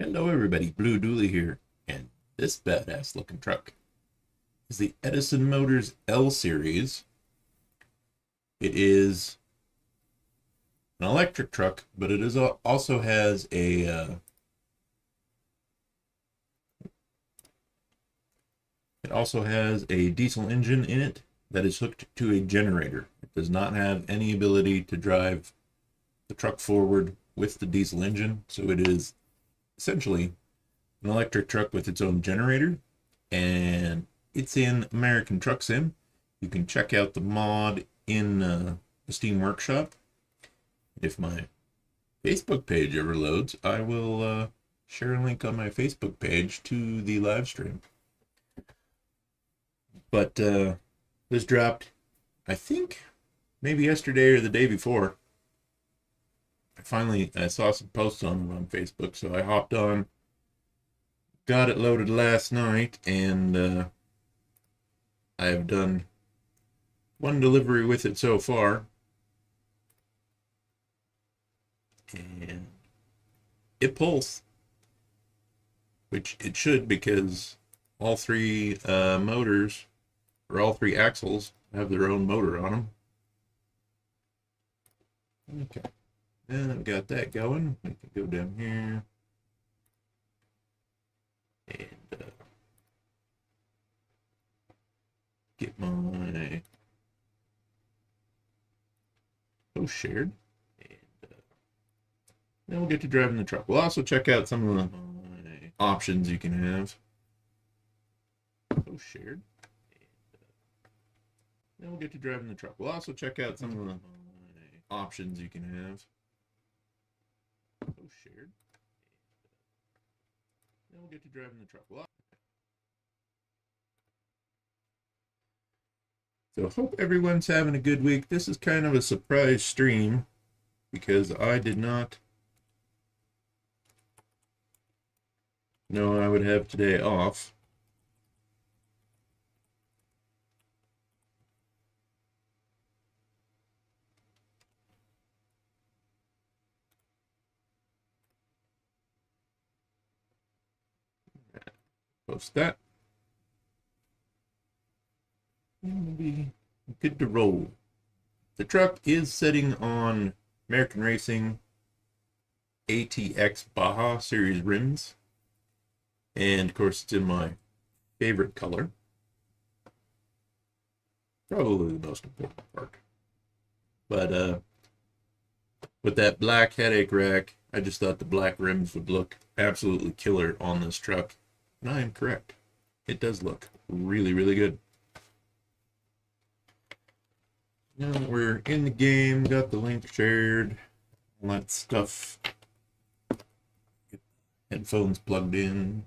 Hello everybody, Blue Dooley here, and this badass looking truck is the Edison Motors L series. It is an electric truck, but it is also has a diesel engine in it that is hooked to a generator. It does not have any ability to drive the truck forward with the diesel engine, so it is essentially an electric truck with its own generator, and it's in American Truck Sim. You can check out the mod in the Steam Workshop. If my Facebook page ever loads, I will share a link on my Facebook page to the live stream. But this dropped, I think, maybe yesterday or the day before. I saw some posts on it on Facebook, so I hopped on, got it loaded last night, and I have done one delivery with it so far, and it pulls, which it should, because all three motors, or all three axles, have their own motor on them. Okay, and I've got that going. We can go down here and get my post shared, and then we'll get to driving the truck. We'll also check out some of the options you can have. Post shared, and then we'll get to driving the truck. We'll also check out some of the options you can have. Post shared, and then we'll get to driving the truck. So hope everyone's having a good week. This is kind of a surprise stream because I did not know I would have today off. Post that. And we'll be good to roll. The truck is sitting on American Racing ATX Baja Series rims. And of course, it's in my favorite color. Probably the most important part. But with that black headache rack, I just thought the black rims would look absolutely killer on this truck. And I am correct. It does look really, really good. Now that we're in the game, got the link shared, all that stuff. Get headphones plugged in.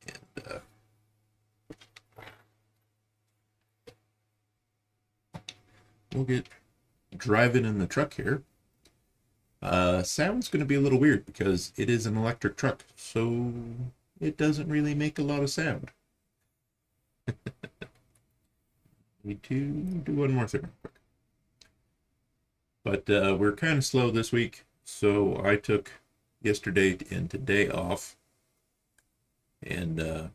And we'll get driving in the truck here. Sound's going to be a little weird because it is an electric truck, so it doesn't really make a lot of sound. Need to do one more thing real quick. But we're kind of slow this week, so I took yesterday and today off, and I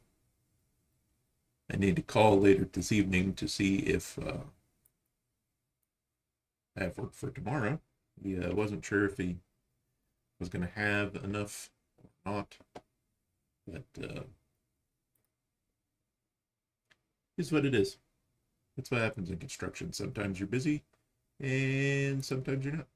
need to call later this evening to see if I have work for tomorrow. He wasn't sure if he was going to have enough or not, but it's what it is. That's what happens in construction. Sometimes you're busy, and sometimes you're not.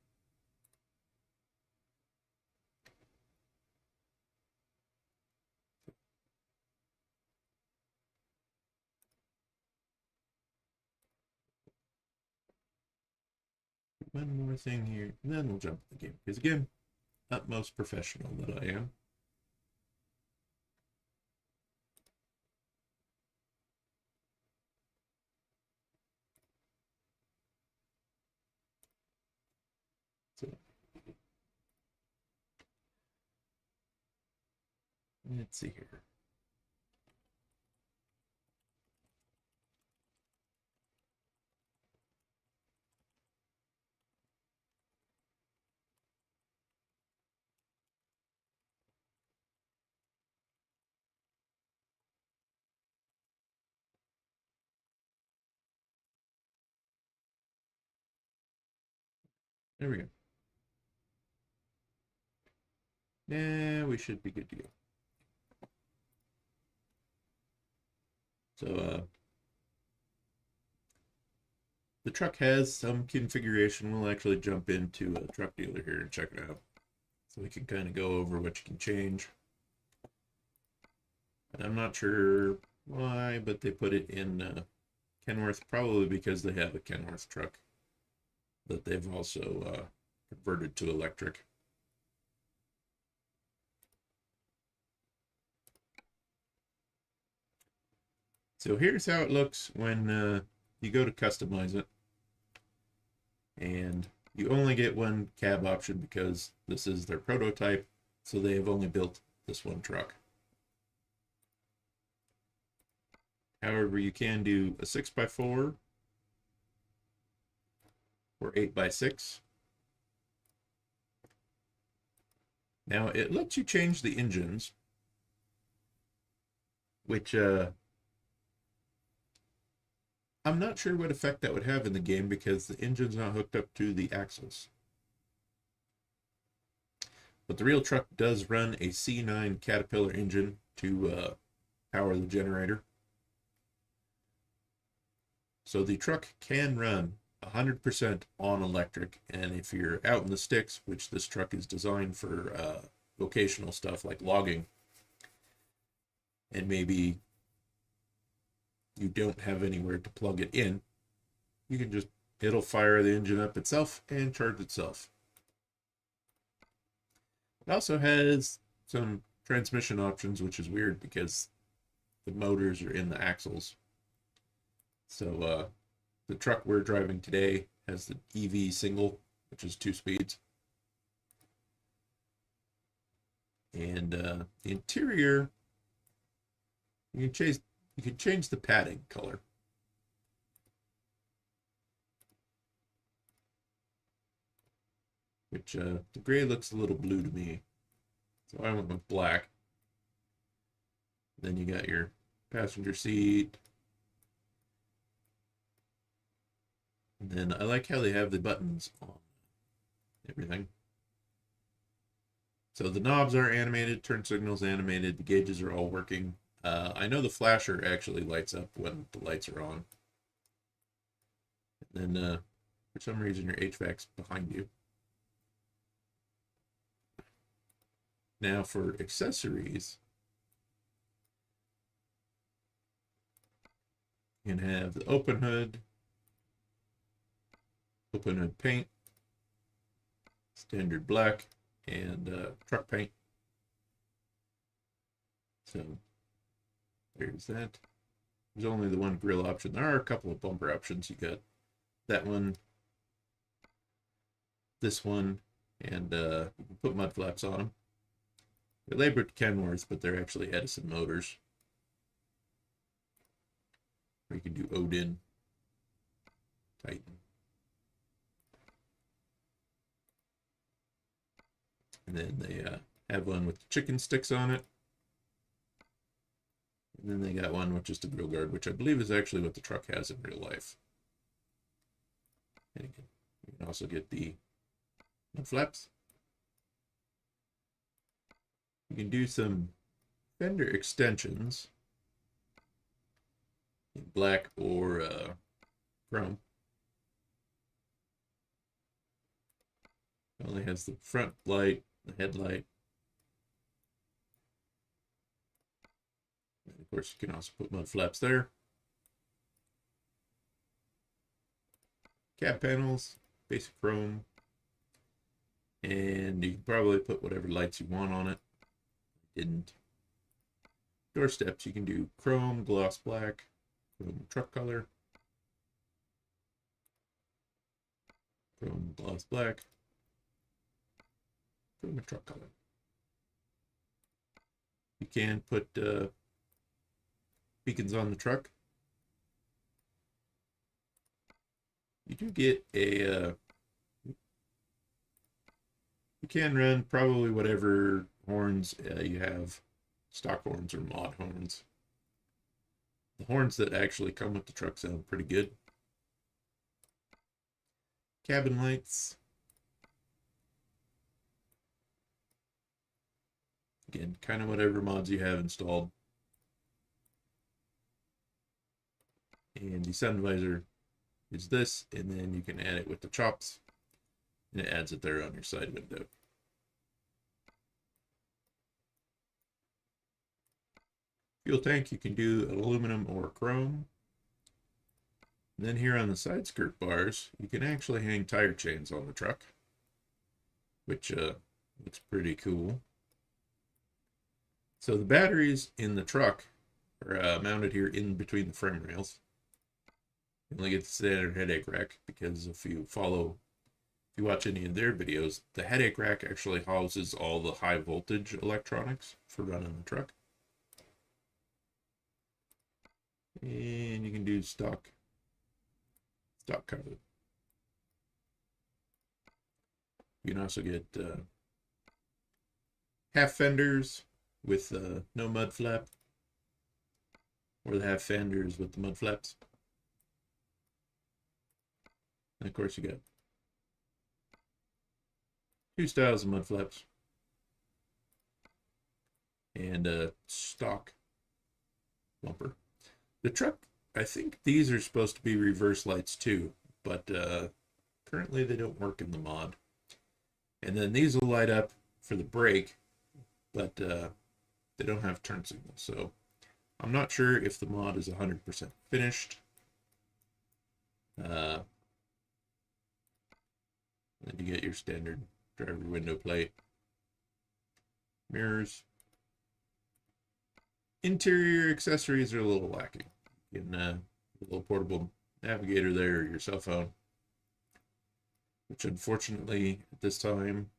One more thing here, and then we'll jump to the game. Because again, utmost professional that I am. So let's see here. There we go. Now we should be good to go. So the truck has some configuration. We'll actually jump into a truck dealer here and check it out. So we can kind of go over what you can change. And I'm not sure why, but they put it in Kenworth, probably because they have a Kenworth truck that they've also converted to electric. So here's how it looks when you go to customize it. And you only get one cab option because this is their prototype, so they have only built this one truck. However, you can do a 6x4 or 8x6. Now, it lets you change the engines, which I'm not sure what effect that would have in the game because the engine's not hooked up to the axles. But the real truck does run a C9 Caterpillar engine to power the generator. So the truck can run 100% on electric, and if you're out in the sticks, which this truck is designed for vocational stuff like logging, and maybe you don't have anywhere to plug it in, you can just, it'll fire the engine up itself and charge itself. It also has some transmission options, which is weird because the motors are in the axles. So the truck we're driving today has the EV single, which is 2 speeds. And the interior, you can change the padding color. Which the gray looks a little blue to me. So I went with black. Then you got your passenger seat. And then I like how they have the buttons on everything. So the knobs are animated, turn signals animated, the gauges are all working. I know the flasher actually lights up when the lights are on. And then for some reason your HVAC's behind you. Now for accessories, you can have the open hood paint, standard black, and truck paint. So there's that. There's only the one grill option. There are a couple of bumper options. You got that one, this one, and you can put mud flaps on them. They're labeled Kenworth, but they're actually Edison Motors. Or you can do Odin, Titan. And then they have one with chicken sticks on it. And then they got one with just a grill guard, which I believe is actually what the truck has in real life. And again, you can also get the mud flaps. You can do some fender extensions in black or chrome. It only has the front light, the headlight. And of course, you can also put mud flaps there. Cab panels, basic chrome. And you can probably put whatever lights you want on it. Didn't. Door steps, you can do chrome, gloss black, chrome truck color, chrome gloss black, chrome truck color. You can put beacons on the truck. You do get a you can run probably whatever horns you have, stock horns or mod horns. The horns that actually come with the truck sound pretty good. Cabin lights, Again, kind of whatever mods you have installed. And the sun visor is this, and then you can add it with the chops, and it adds it there on your side window. Fuel tank, you can do aluminum or chrome. And then here on the side skirt bars, you can actually hang tire chains on the truck, which looks pretty cool. So the batteries in the truck are mounted here in between the frame rails. You only get the standard headache rack because if you watch any of their videos, the headache rack actually houses all the high voltage electronics for running the truck. And you can do stock cover. You can also get half fenders with no mud flap, or the half fenders with the mud flaps. And of course you got two styles of mud flaps and a stock bumper. The truck, I think these are supposed to be reverse lights too, but currently they don't work in the mod. And then these will light up for the brake, but they don't have turn signals. So I'm not sure if the mod is 100% finished. Then you get your standard driver window plate, mirrors. Interior accessories are a little lacking. In a little portable navigator there, your cell phone, which unfortunately at this time,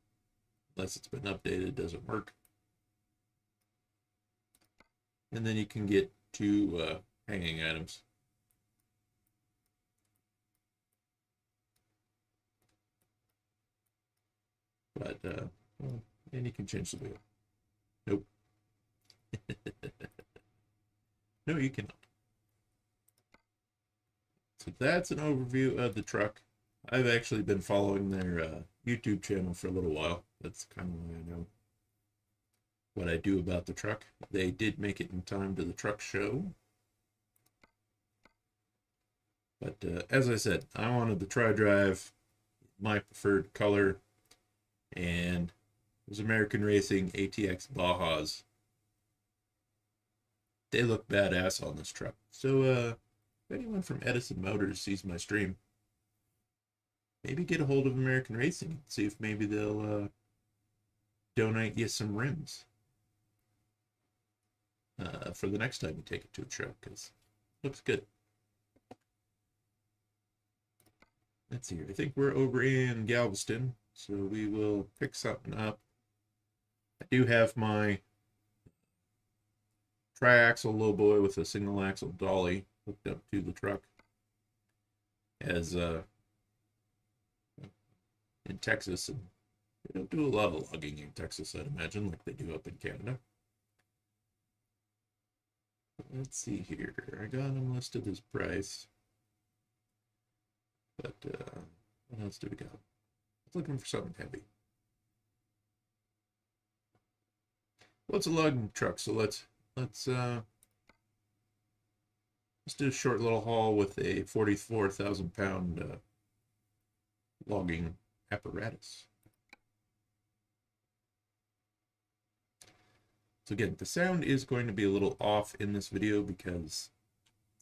unless it's been updated, doesn't work. And then you can get two hanging items. But well, and you can change the wheel. Nope. No, you cannot. So that's an overview of the truck. I've actually been following their YouTube channel for a little while. That's kind of why I know what I do about the truck. They did make it in time to the truck show. But as I said, I wanted the tri-drive, my preferred color, and it was American Racing ATX Bajas. They look badass on this truck. So if anyone from Edison Motors sees my stream, maybe get a hold of American Racing and see if maybe they'll donate you some rims for the next time you take it to a show, because it looks good. Let's see here. I think we're over in Galveston, so we will pick something up. I do have my tri-axle lowboy with a single axle dolly hooked up to the truck, as in Texas, and they don't do a lot of logging in Texas, I'd imagine, like they do up in Canada. Let's see here. I got them listed as price, but what else do we got? I was looking for something heavy. Well, it's a logging truck, so let's do a short little haul with a 44,000 pound logging apparatus. So again, the sound is going to be a little off in this video because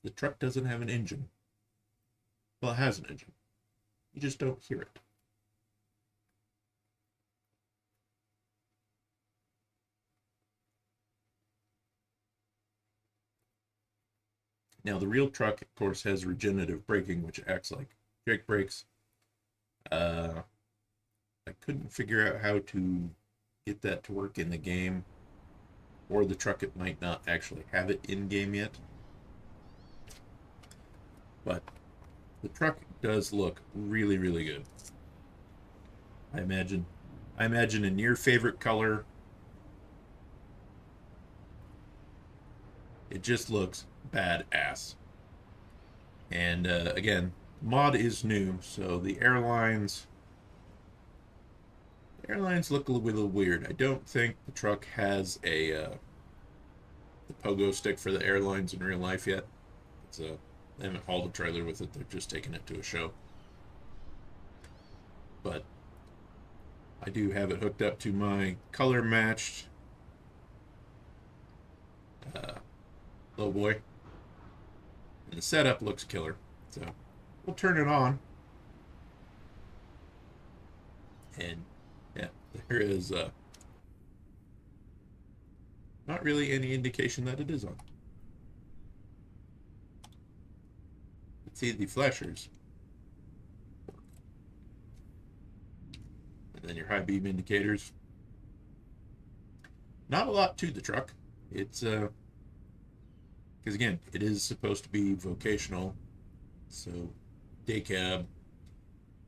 the truck doesn't have an engine. Well, it has an engine. You just don't hear it. Now, the real truck, of course, has regenerative braking, which acts like brake brakes. I couldn't figure out how to get that to work in the game, or the truck, it might not actually have it in game yet. But the truck does look really, really good. I imagine in your favorite color. It just looks badass. And again, mod is new, so the airlines Airlines look a little weird. I don't think the truck has a the pogo stick for the airlines in real life yet. It's a They haven't hauled a trailer with it. They're just taking it to a show. But I do have it hooked up to my color matched low boy, and the setup looks killer. So we'll turn it on, and yeah, there is not really any indication that it is on. Let's see the flashers, and then your high beam indicators. Not a lot to the truck. It's because again, it is supposed to be vocational, so day cab,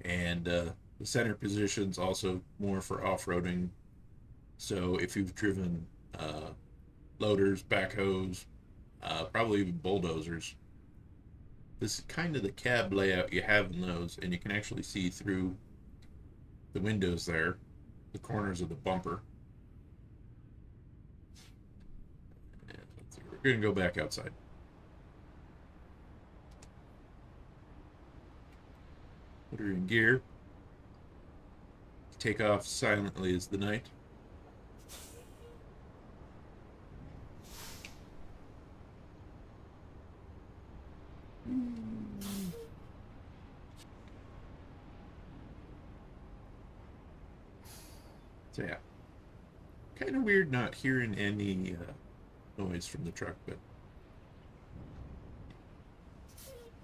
and the center position's also more for off-roading. So if you've driven loaders, backhoes, probably even bulldozers, this is kind of the cab layout you have in those, and you can actually see through the windows there, the corners of the bumper. We're going to go back outside. Put her in gear. Take off silently as the night. So yeah, kind of weird not hearing any noise from the truck, but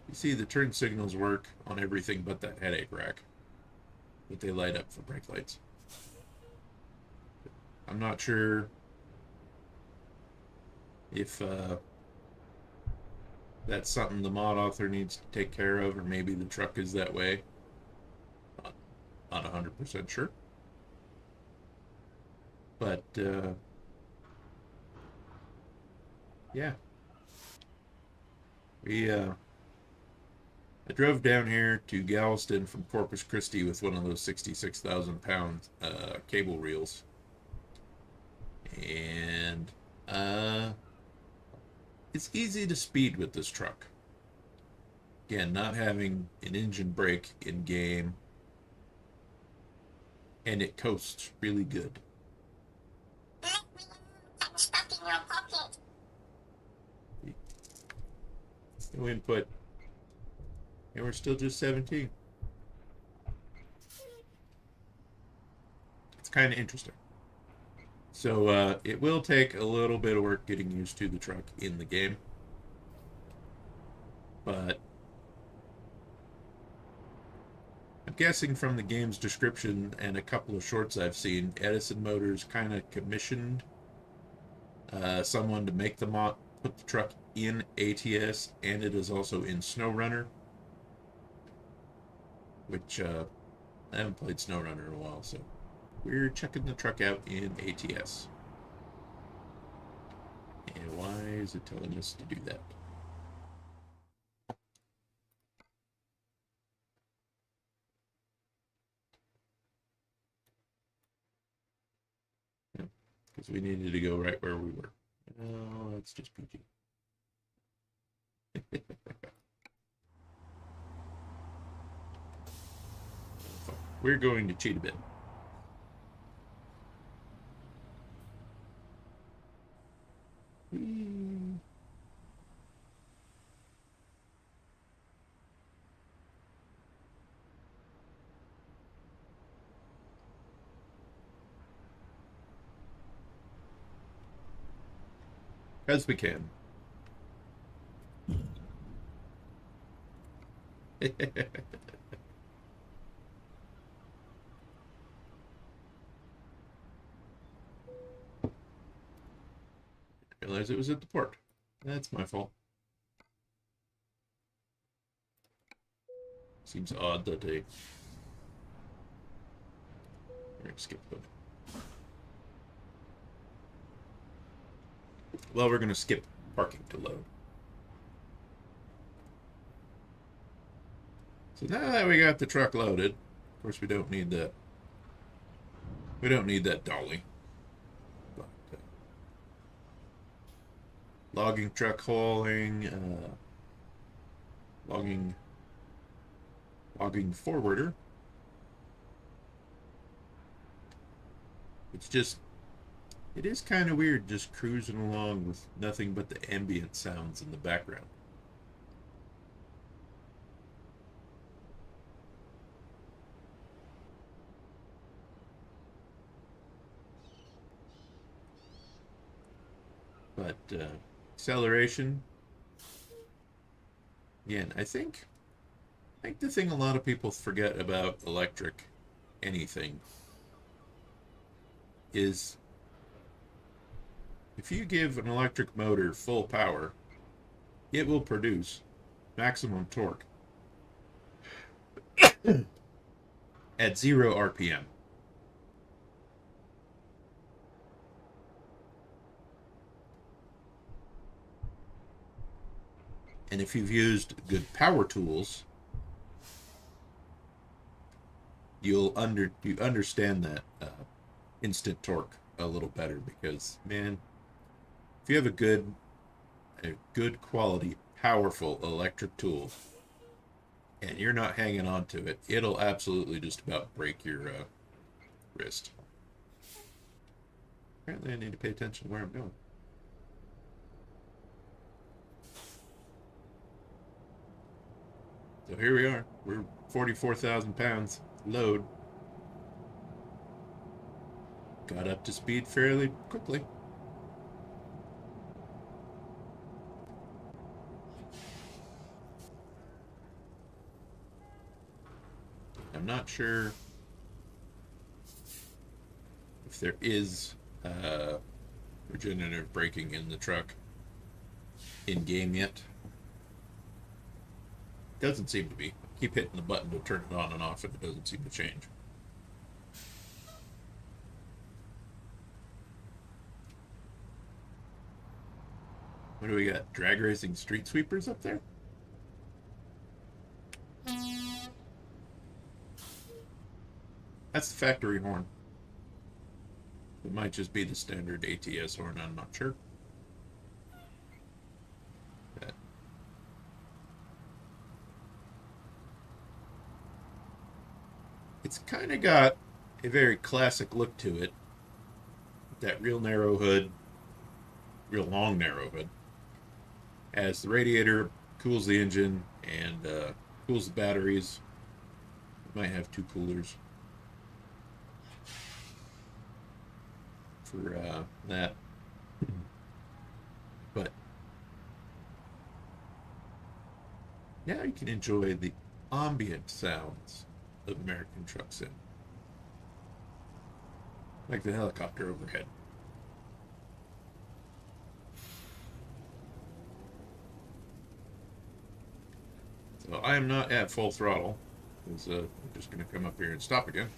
you see the turn signals work on everything but that headache rack, but they light up for brake lights. I'm not sure if that's something the mod author needs to take care of, or maybe the truck is that way. Not 100% sure. But yeah, I drove down here to Galveston from Corpus Christi with one of those 66,000-pound cable reels, and it's easy to speed with this truck. Again, not having an engine brake in game, and it coasts really good. No input, and we're still just 17. It's kind of interesting. So it will take a little bit of work getting used to the truck in the game, but I'm guessing from the game's description and a couple of shorts I've seen, Edison Motors kind of commissioned someone to make the mod, put the truck in ATS, and it is also in SnowRunner, which I haven't played SnowRunner in a while, so we're checking the truck out in ATS. And why is it telling us to do that? Because we needed to go right where we were. Oh, that's just PG. We're going to cheat a bit. As we can. Realized it was at the port. That's my fault. Seems odd that they... skip them. Well, we're going to skip parking to load. So now that we got the truck loaded, of course we don't need that We don't need that dolly. But, logging truck hauling, logging forwarder. It is kind of weird just cruising along with nothing but the ambient sounds in the background. But acceleration, again, I think the thing a lot of people forget about electric anything is if you give an electric motor full power, it will produce maximum torque at 0 RPM. And if you've used good power tools, you understand that instant torque a little better, because man, if you have a good quality, powerful electric tool and you're not hanging on to it, it'll absolutely just about break your wrist. Apparently I need to pay attention to where I'm going. So here we are. We're 44,000 pounds load. Got up to speed fairly quickly. I'm not sure if there is regenerative braking in the truck in game yet. Doesn't seem to be. Keep hitting the button to turn it on and off and it doesn't seem to change. What do we got? Drag racing street sweepers up there? That's the factory horn. It might just be the standard ATS horn, I'm not sure. But it's kind of got a very classic look to it. That real narrow hood, real long narrow hood. As the radiator cools the engine and cools the batteries. It might have two coolers for that. But now you can enjoy the ambient sounds of American truck sim. Like the helicopter overhead. So I am not at full throttle, because I'm just going to come up here and stop again.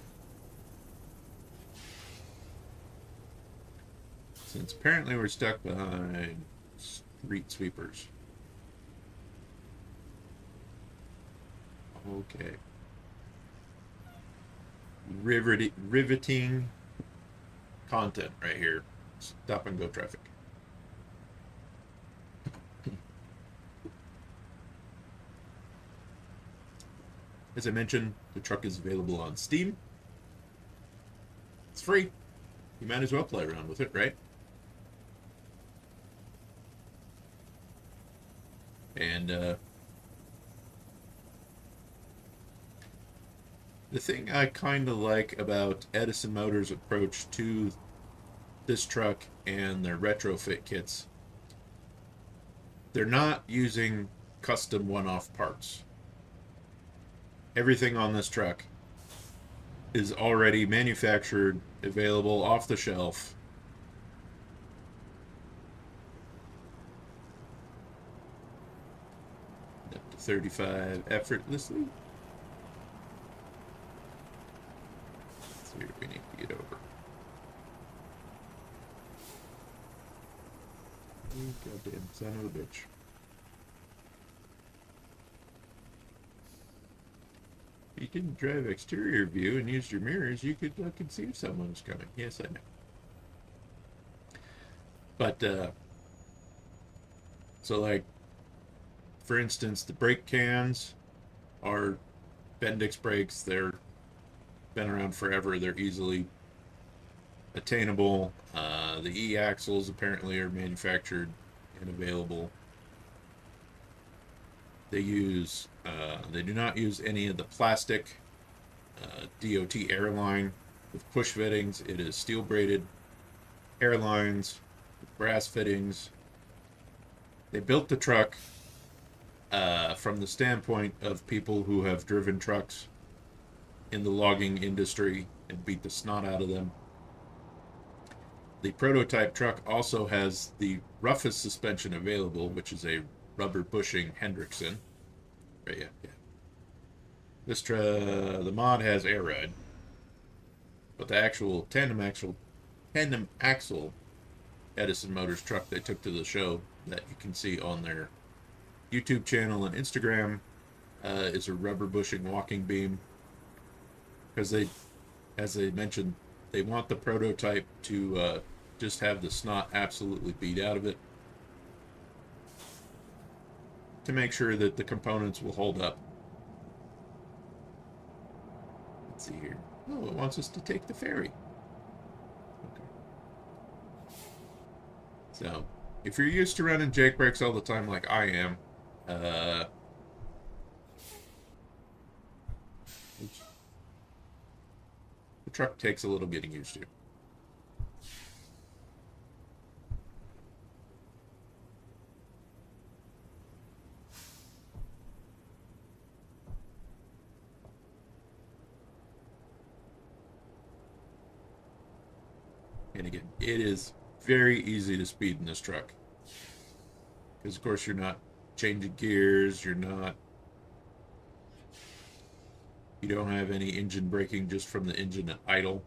Since apparently we're stuck behind street sweepers. Okay. Riveting content right here. Stop and go traffic. As I mentioned, the truck is available on Steam. It's free. You might as well play around with it, right? And the thing I kind of like about Edison Motors' approach to this truck and their retrofit kits, they're not using custom one-off parts. Everything on this truck is already manufactured, available off the shelf. Up to 35 effortlessly. Let's see what we need to get over. Oh, goddamn son of a bitch. you didn't drive exterior view and used your mirrors, you could look and see if someone was coming. Yes, I know. But, so like, for instance, the brake cans are Bendix brakes. They're been around forever. They're easily attainable. The E-axles apparently are manufactured and available. They do not use any of the plastic DOT airline with push fittings. It is steel braided airlines with brass fittings. They built the truck from the standpoint of people who have driven trucks in the logging industry and beat the snot out of them. The prototype truck also has the roughest suspension available, which is a rubber bushing Hendrickson. Right, yeah. The mod has air ride, but the actual tandem axle Edison Motors truck they took to the show that you can see on their YouTube channel and Instagram is a rubber bushing walking beam, because they, as they mentioned, they want the prototype to just have the snot absolutely beat out of it to make sure that the components will hold up. Let's see here. Oh, it wants us to take the ferry. Okay. So, if you're used to running Jake brakes all the time like I am, the truck takes a little getting used to. And again, it is very easy to speed in this truck. Because, of course, you're not changing gears, you don't have any engine braking just from the engine at idle.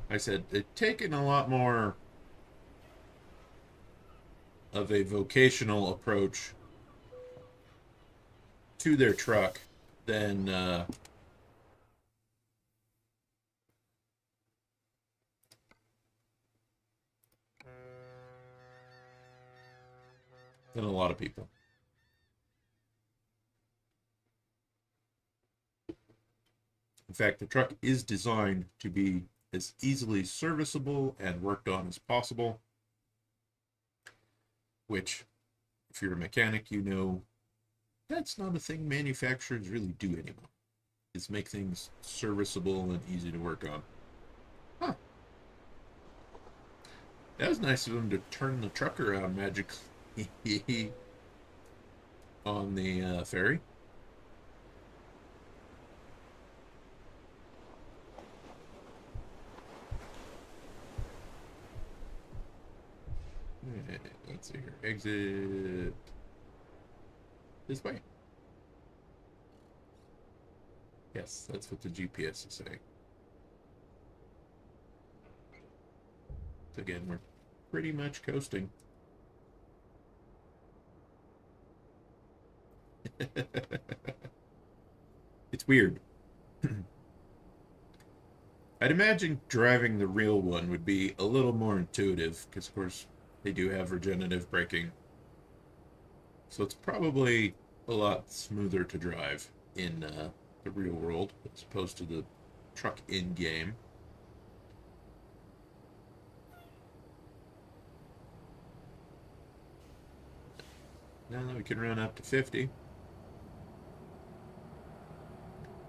I said they've taken a lot more of a vocational approach to their truck than a lot of people. In fact, the truck is designed to be as easily serviceable and worked on as possible, which, if you're a mechanic, you know that's not a thing manufacturers really do anymore, is make things serviceable and easy to work on. Huh. That was nice of them to turn the truck around magically on the ferry. Let's see here. Exit this way. Yes, that's what the GPS is saying. So again, we're pretty much coasting. It's weird. I'd imagine driving the real one would be a little more intuitive, because of course they do have regenerative braking. So it's probably a lot smoother to drive in the real world as opposed to the truck in-game. Now we can run up to 50.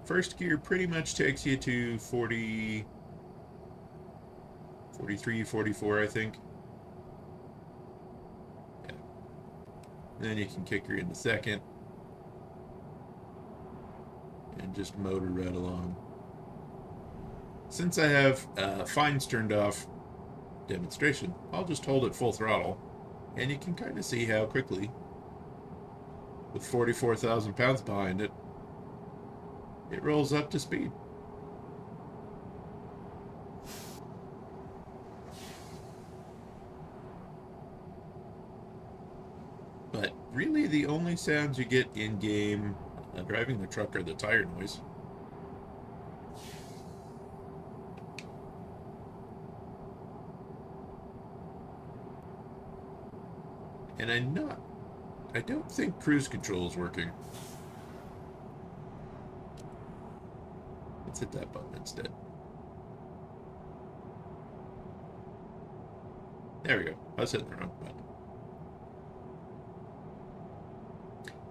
First gear pretty much takes you to 40, 43, 44, I think. Yeah. Then you can kick her into second and just motor right along. Since I have fines turned off demonstration, I'll just hold it full throttle, and you can kind of see how quickly, with 44,000 pounds behind it, it rolls up to speed. But really, the only sounds you get in game driving the truck are the tire noise. And I don't think cruise control is working. Let's hit that button instead. There we go. I was hitting the wrong button.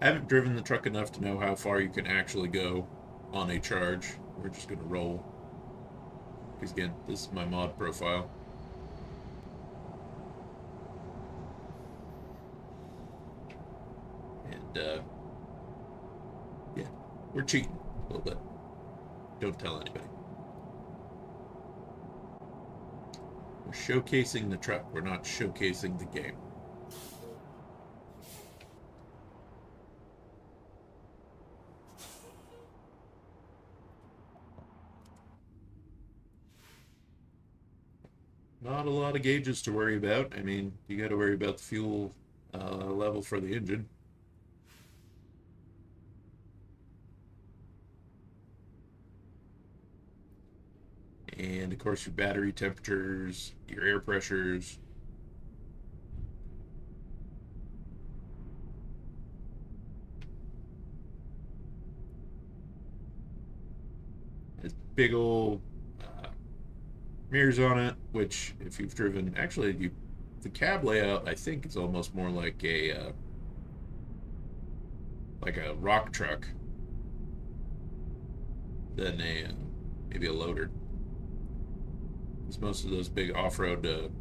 I haven't driven the truck enough to know how far you can actually go on a charge. We're just going to roll. Because again, this is my mod profile. And, yeah, we're cheating a little bit. Don't tell anybody. We're showcasing the truck. We're not showcasing the game. Not a lot of gauges to worry about. I mean, you got to worry about the fuel level for the engine. And of course, your battery temperatures, your air pressures. It's big old mirrors on it, which if you've driven, actually, the cab layout I think is almost more like a rock truck than maybe a loader. Because most of those big off-road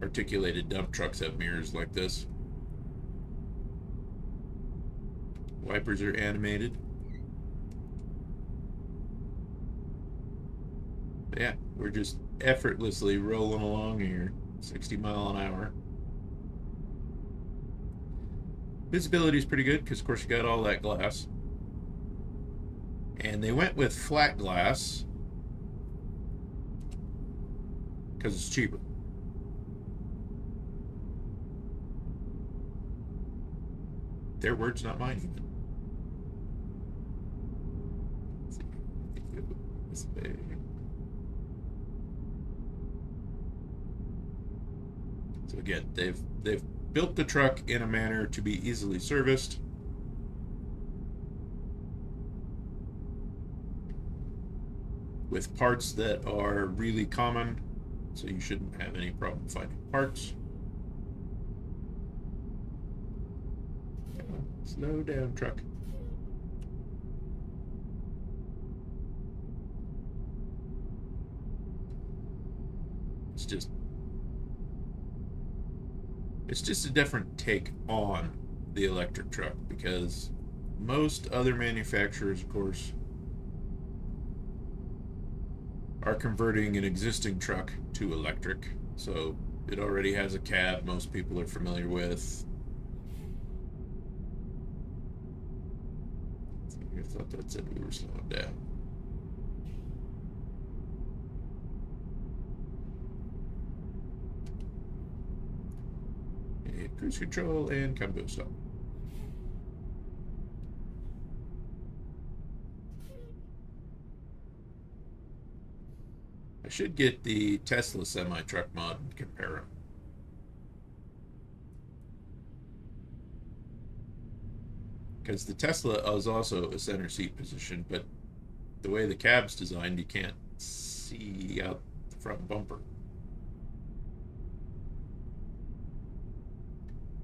articulated dump trucks have mirrors like this. Wipers are animated. But yeah, we're just effortlessly rolling along here, 60 mile an hour. Visibility is pretty good because, of course, you got all that glass. And they went with flat glass because it's cheaper. Their words, not mine, even. Let's see. This way. So again, they've built the truck in a manner to be easily serviced. With parts that are really common, so you shouldn't have any problem finding parts. Come on, slow down, truck. It's just a different take on the electric truck, because most other manufacturers, of course, are converting an existing truck to electric. So it already has a cab most people are familiar with. I thought that said we were slowing down. And cruise control and combo stop. I should get the Tesla semi-truck mod and compare them. Because the Tesla is also a center seat position, but the way the cab's designed, you can't see out the front bumper.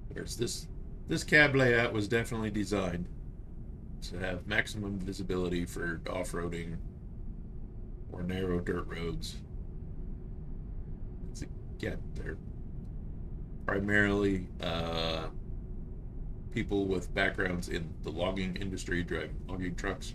Whereas this cab layout was definitely designed to have maximum visibility for off-roading or narrow dirt roads. Again, they're primarily people with backgrounds in the logging industry driving logging trucks.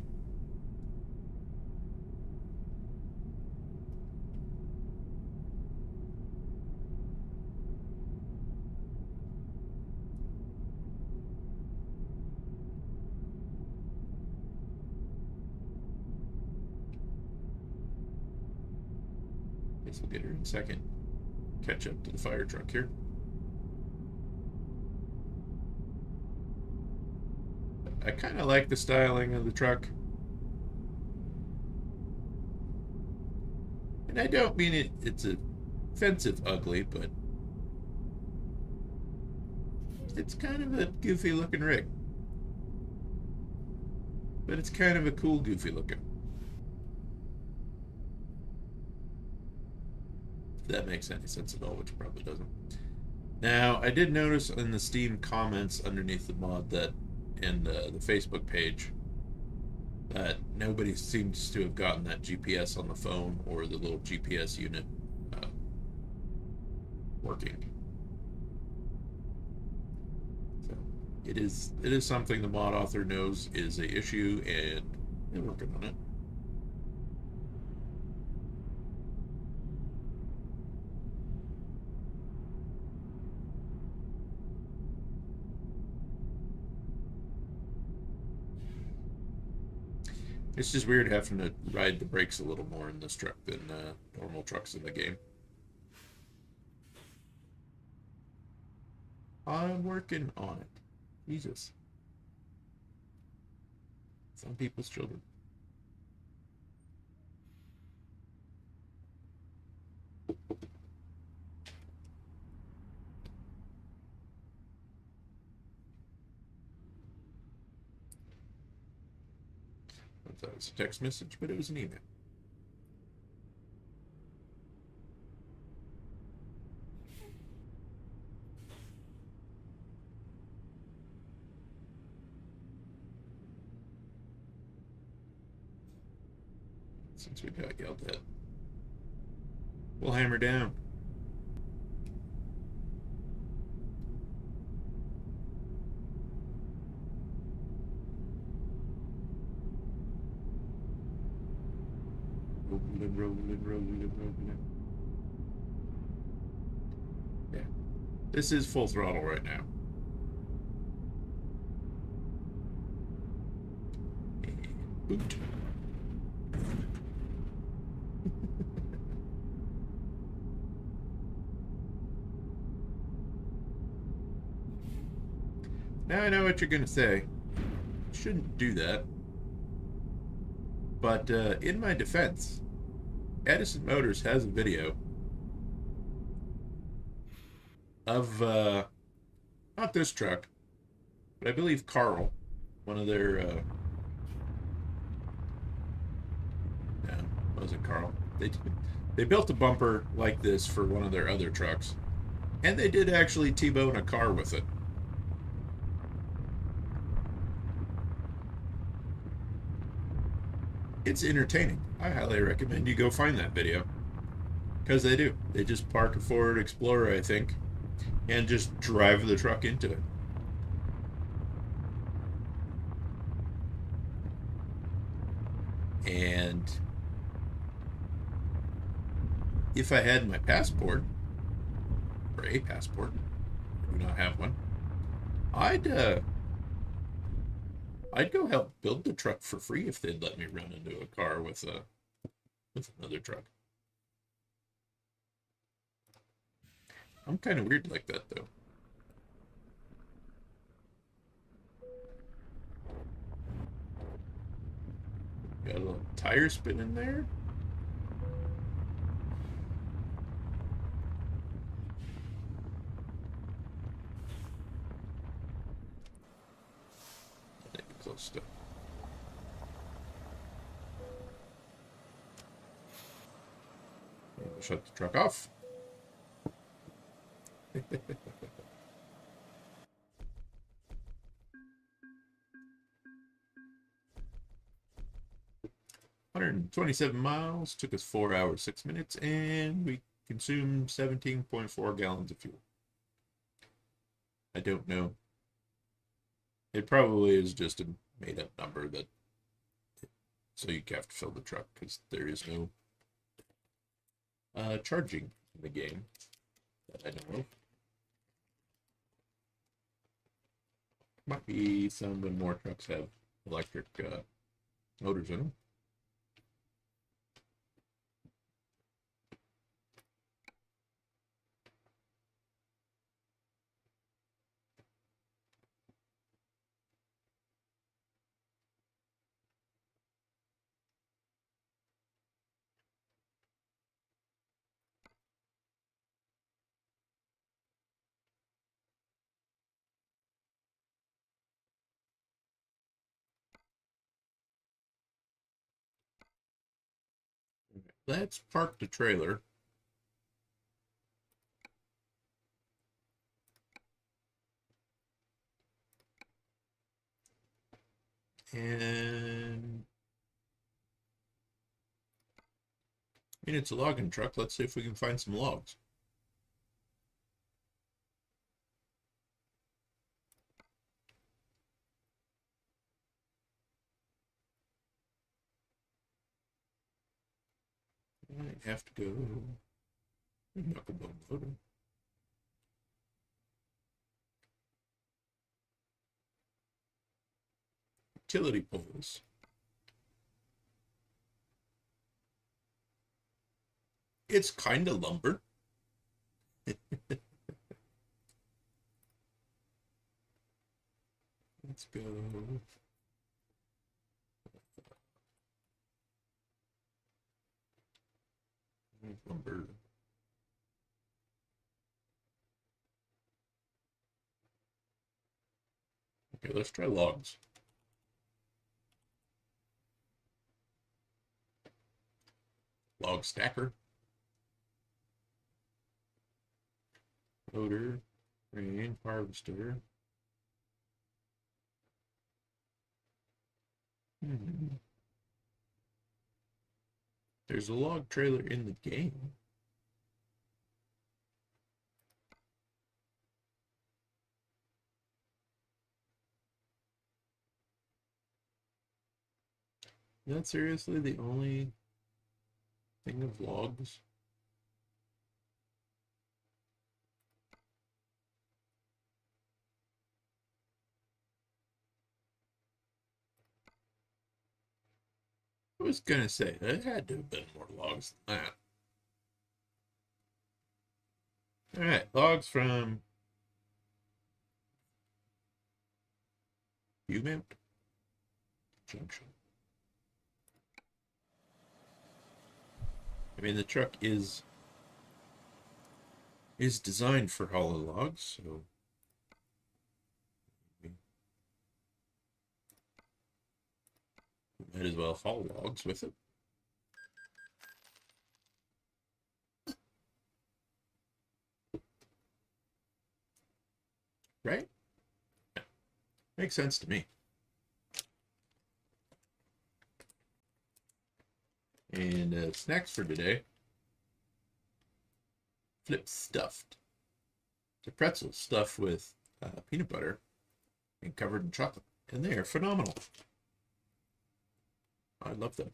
Guess we'll get her in a second. Catch up to the fire truck here. I kind of like the styling of the truck. And I don't mean it's offensive ugly, but it's kind of a goofy looking rig. But it's kind of a cool goofy looking. If that makes any sense at all, which probably doesn't. Now, I did notice in the Steam comments underneath the mod that, and the Facebook page, that nobody seems to have gotten that GPS on the phone or the little GPS unit working. So it is something the mod author knows is a issue, and they're working on it. It's just weird having to ride the brakes a little more in this truck than normal trucks in the game. I'm working on it. Jesus. Some people's children. I thought it was a text message, but it was an email. Since we got yelled at, we'll hammer down. Rolling. Yeah. This is full throttle right now. And boot. Now I know what you're going to say. Shouldn't do that. But in my defense, Edison Motors has a video of, not this truck, but I believe Carl, one of their, no, wasn't Carl. They built a bumper like this for one of their other trucks, and they did actually T-bone a car with it. It's entertaining. I highly recommend you go find that video. Because they do. They just park a Ford Explorer, I think, and just drive the truck into it. And if I had my passport, or a passport, I do not have one, I'd go help build the truck for free if they'd let me run into a car with another truck. I'm kind of weird like that, though. Got a little tire spin in there. Close to. Shut the truck off. $127 miles, took us 4 hours, 6 minutes, and we consumed 17.4 gallons of fuel. I don't know. It probably is just a made-up number that, so you have to fill the truck because there is no charging in the game that I know of. Might be some when more trucks have electric motors in them. let's park the trailer. And I mean, it's a logging truck. Let's see if we can find some logs. I have to go knucklebone motor. Utility poles. It's kind of lumber. Let's go. Lumber. Okay, let's try logs. Log stacker. Loader. Rain harvester. There's a log trailer in the game. Is that seriously the only thing of logs? I was gonna say, there had to have been more logs than that. Alright, logs from Human Junction. I mean, the truck is designed for hollow logs, so we might as well haul logs with it. Right? Yeah. Makes sense to me. And snacks for today. Flip stuffed. It's a pretzel stuffed with peanut butter and covered in chocolate. And they are phenomenal. I love them.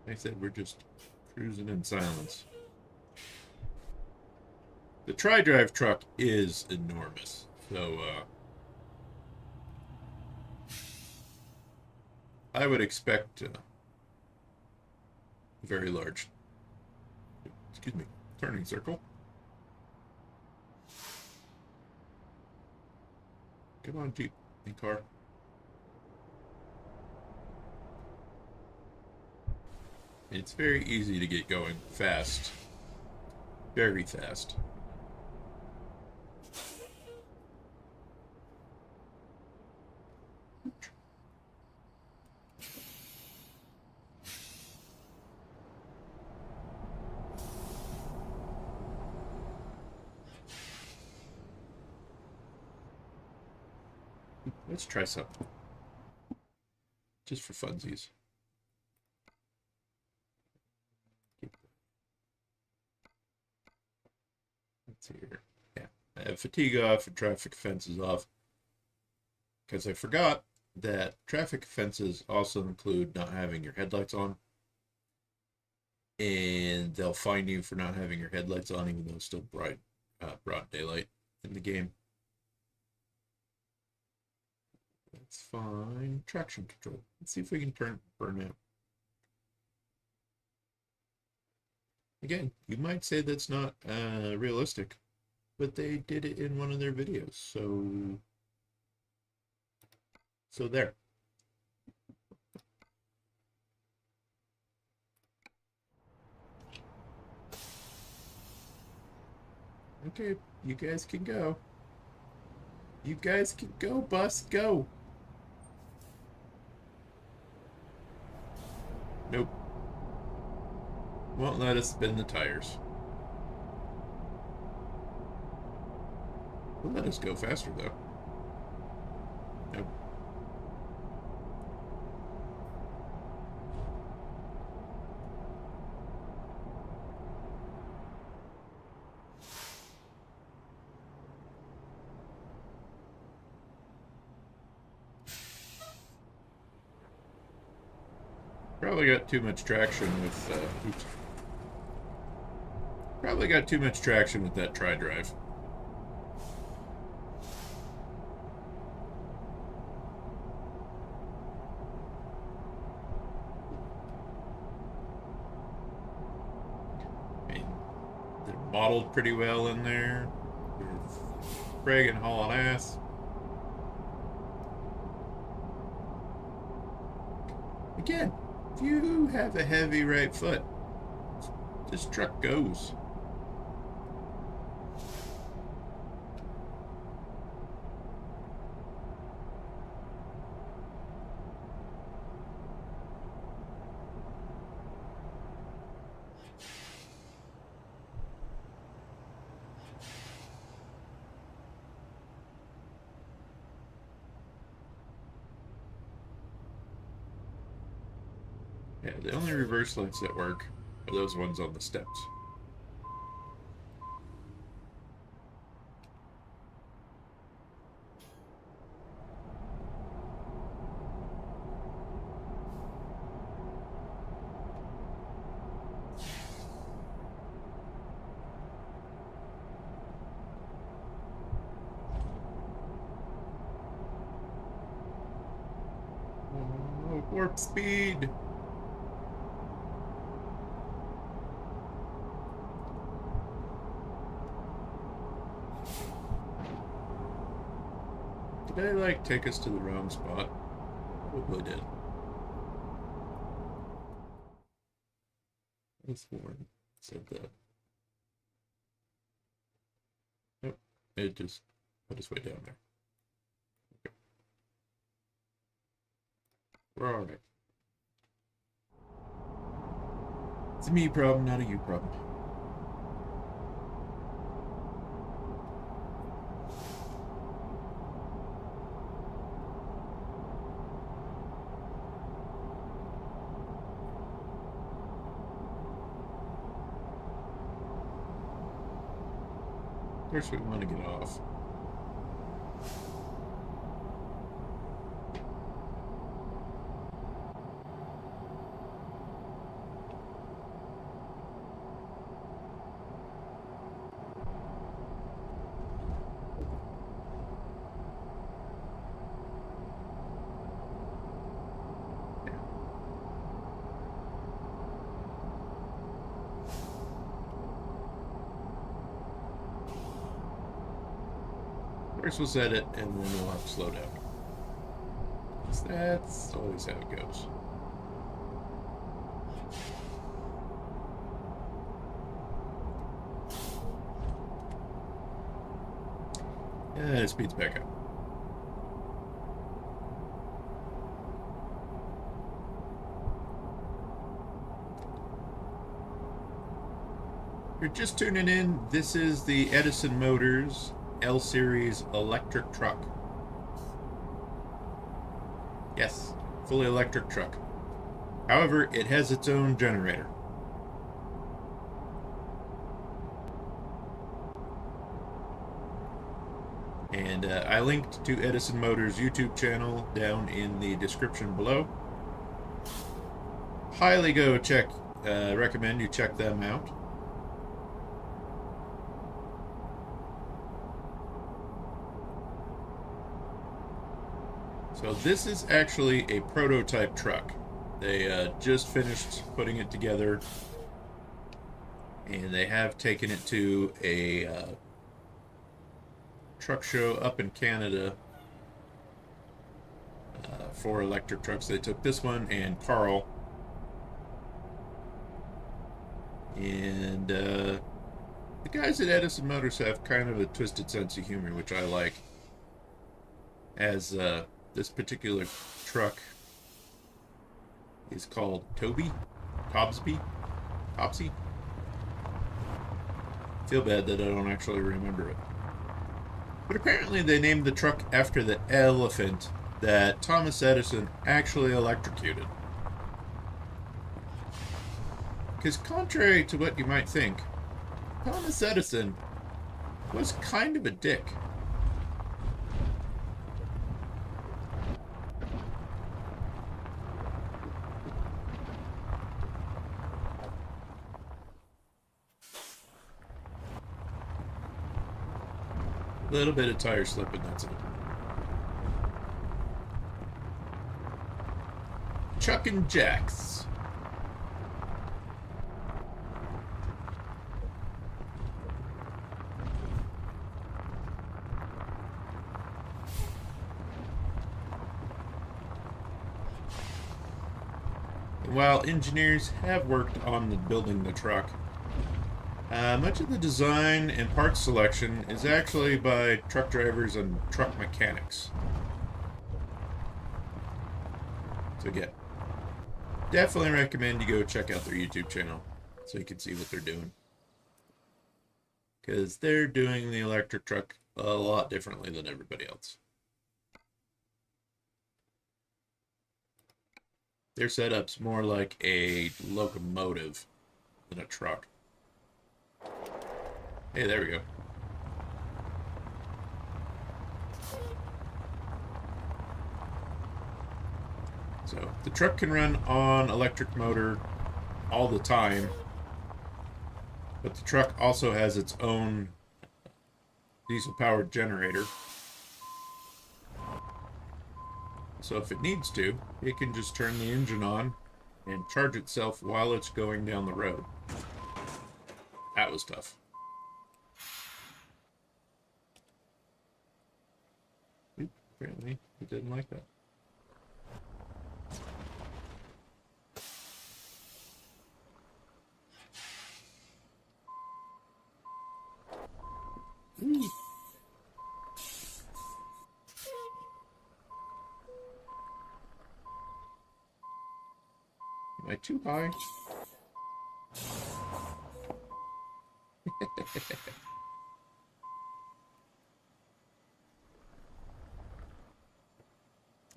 Like I said, we're just cruising in silence. The tri-drive truck is enormous, so I would expect a very large, excuse me, turning circle. Come on, Jeep and car. It's very easy to get going fast. Very fast. Let's try something. Just for funsies. Let's see here. Yeah. I have fatigue off and traffic offenses off. Because I forgot that traffic offenses also include not having your headlights on. And they'll fine you for not having your headlights on, even though it's still broad daylight in the game. That's fine. Traction control. Let's see if we can turn burnout. Again, you might say that's not realistic, but they did it in one of their videos, so there. Okay, you guys can go. You guys can go, bus, go. Nope. Won't let us spin the tires. Will let us go faster, though. Nope. Probably got too much traction with, oops. Probably got too much traction with that tri-drive. I mean, they're modeled pretty well in there. They're friggin' hauling ass. Again, if you have a heavy right foot, this truck goes. Yeah, the only reverse lights that work are those ones on the steps. Oh, warp speed! Did they, like, take us to the wrong spot? Probably did. This one said that. Nope. It just put us way down there. Okay. We're alright. It's a me problem, not a you problem. Of course we want to get off. First we'll set it, and then we'll have to slow down. That's always how it goes. And it speeds back up. If you're just tuning in, this is the Edison Motors L Series electric truck. Yes, fully electric truck. However, it has its own generator. And I linked to Edison Motors YouTube channel down in the description below. Highly go check, recommend you check them out. So this is actually a prototype truck. They just finished putting it together, and they have taken it to a truck show up in Canada for electric trucks. They took this one and Carl, and The guys at Edison Motors have kind of a twisted sense of humor, which I like. As this particular truck is called Toby, Topsy. Feel bad that I don't actually remember it. But apparently they named the truck after the elephant that Thomas Edison actually electrocuted. Because contrary to what you might think, Thomas Edison was kind of a dick. A little bit of tire slipping, that's it. Chuck and Jacks. While engineers have worked on building the truck, much of the design and parts selection is actually by truck drivers and truck mechanics. So again, definitely recommend you go check out their YouTube channel so you can see what they're doing. Because they're doing the electric truck a lot differently than everybody else. Their setup's more like a locomotive than a truck. Hey, there we go. So, the truck can run on electric motor all the time, but the truck also has its own diesel-powered generator. So if it needs to, it can just turn the engine on and charge itself while it's going down the road. That was tough. Oop, apparently, it didn't like that. Ooh. Am I too high?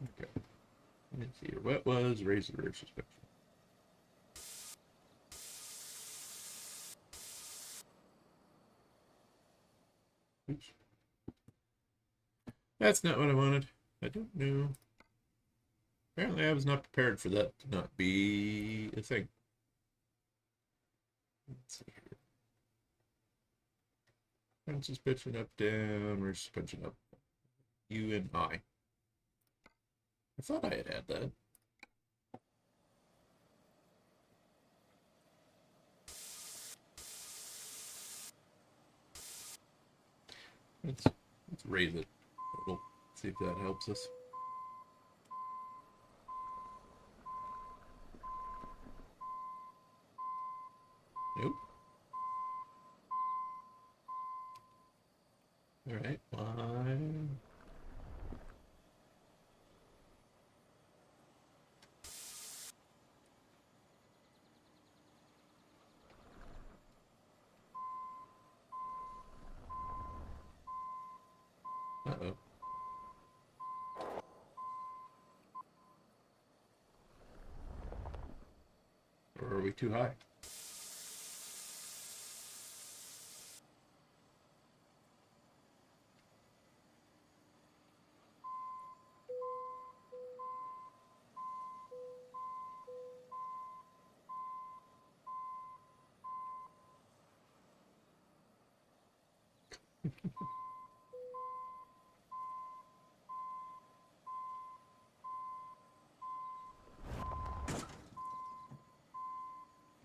Okay. Let's see here. What was raise the rear suspension? Oops. That's not what I wanted. I don't know. Apparently I was not prepared for that to not be a thing. Let's see here. Front suspension up, down, rear suspension up. U and I. I thought I had that. Let's raise it a little. See if that helps us. Nope. All right, one. Uh-oh. Or are we too high?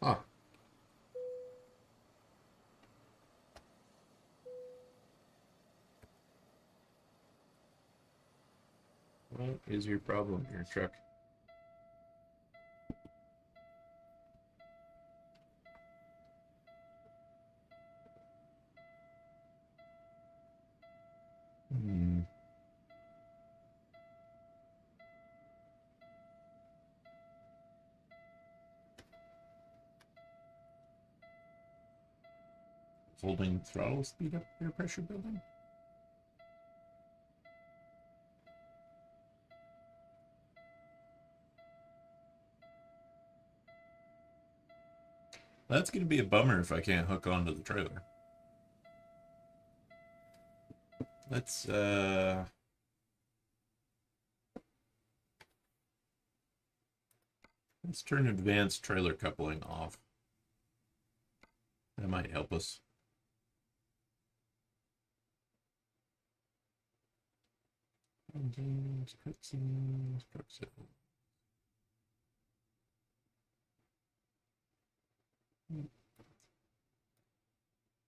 Huh. What is your problem here, truck? Holding throttle speed up air pressure building? That's going to be a bummer if I can't hook onto the trailer. Let's turn advanced trailer coupling off. That might help us. Cutscenes, truck sales.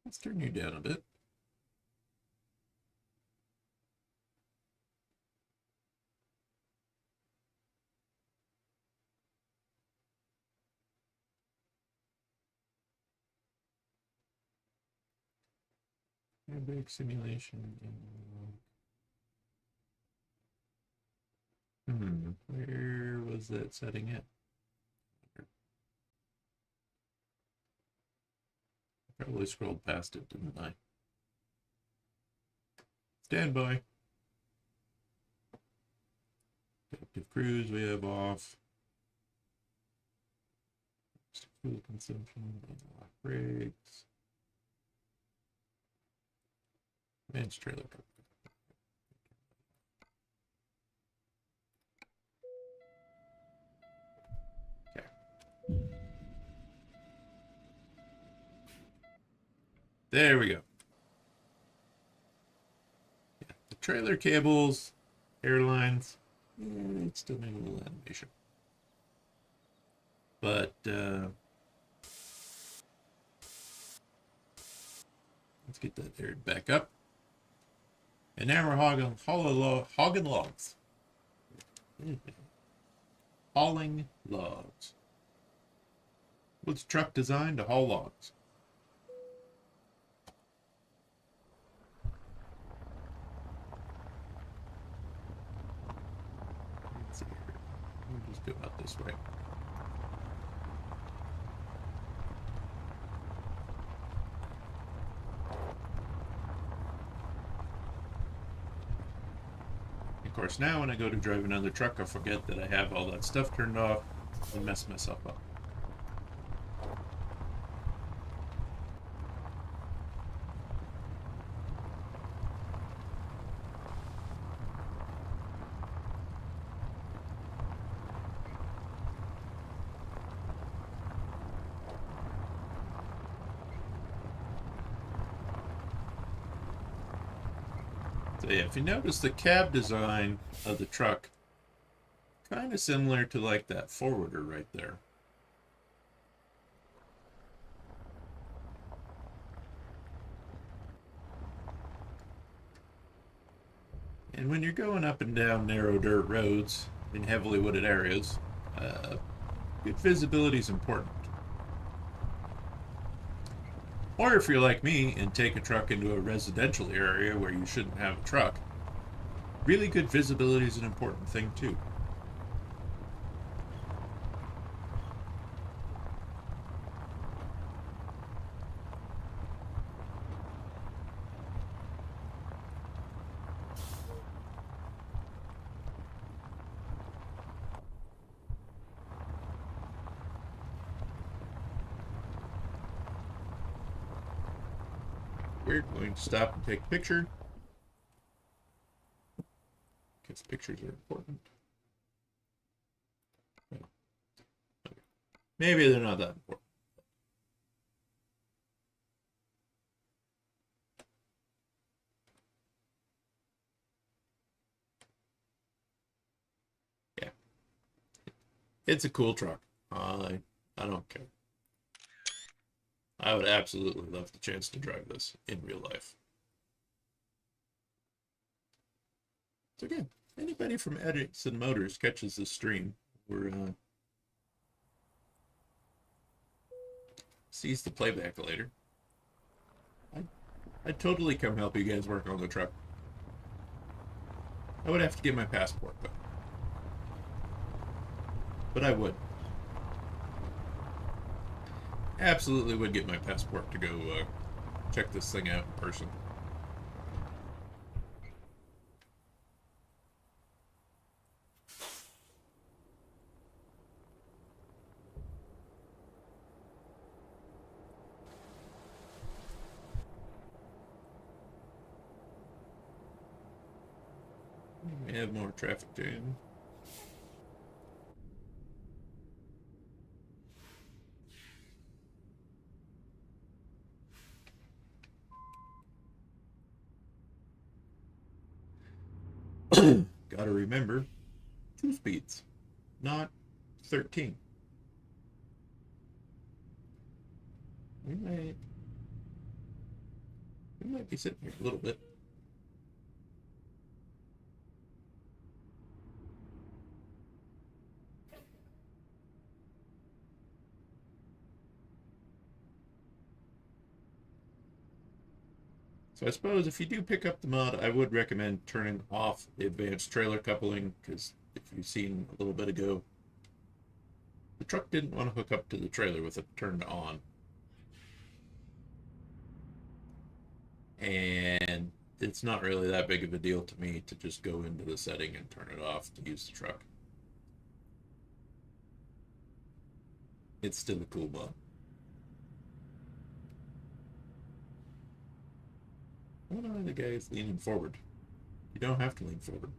Let's turn you down a bit. Airbag simulation. Where was that setting at? Probably scrolled past it, didn't I? Standby. Active cruise we have off. Fuel consumption, lock brakes. Advanced trailer cover. Okay. There we go. Yeah, the trailer cables, airlines, it's still need a little animation. But let's get that aired back up. And now we're hogging logs. Hauling logs. What's truck designed to haul logs? Let's see here. We'll just go out this way. Of course, now when I go to drive another truck, I forget that I have all that stuff turned off and mess myself up. So yeah, if you notice the cab design of the truck, kind of similar to like that forwarder right there. And when you're going up and down narrow dirt roads in heavily wooded areas, good visibility is important. Or if you're like me and take a truck into a residential area where you shouldn't have a truck, really good visibility is an important thing too. We're going to stop and take a picture, because pictures are important. Maybe they're not that important. Yeah. It's a cool truck. I don't care. I would absolutely love the chance to drive this in real life. So again, anybody from Edison Motors catches this stream or sees the playback later, I'd totally come help you guys work on the truck. I would have to get my passport, but I would. Absolutely would get my passport to go check this thing out in person. We have more traffic jam. Gotta remember, 2 speeds, not 13. We might be sitting here a little bit. So I suppose if you do pick up the mod, I would recommend turning off the advanced trailer coupling, because if you've seen a little bit ago, the truck didn't want to hook up to the trailer with it turned on. And it's not really that big of a deal to me to just go into the setting and turn it off to use the truck. It's still a cool mod. Oh no, the guy is leaning forward. You don't have to lean forward.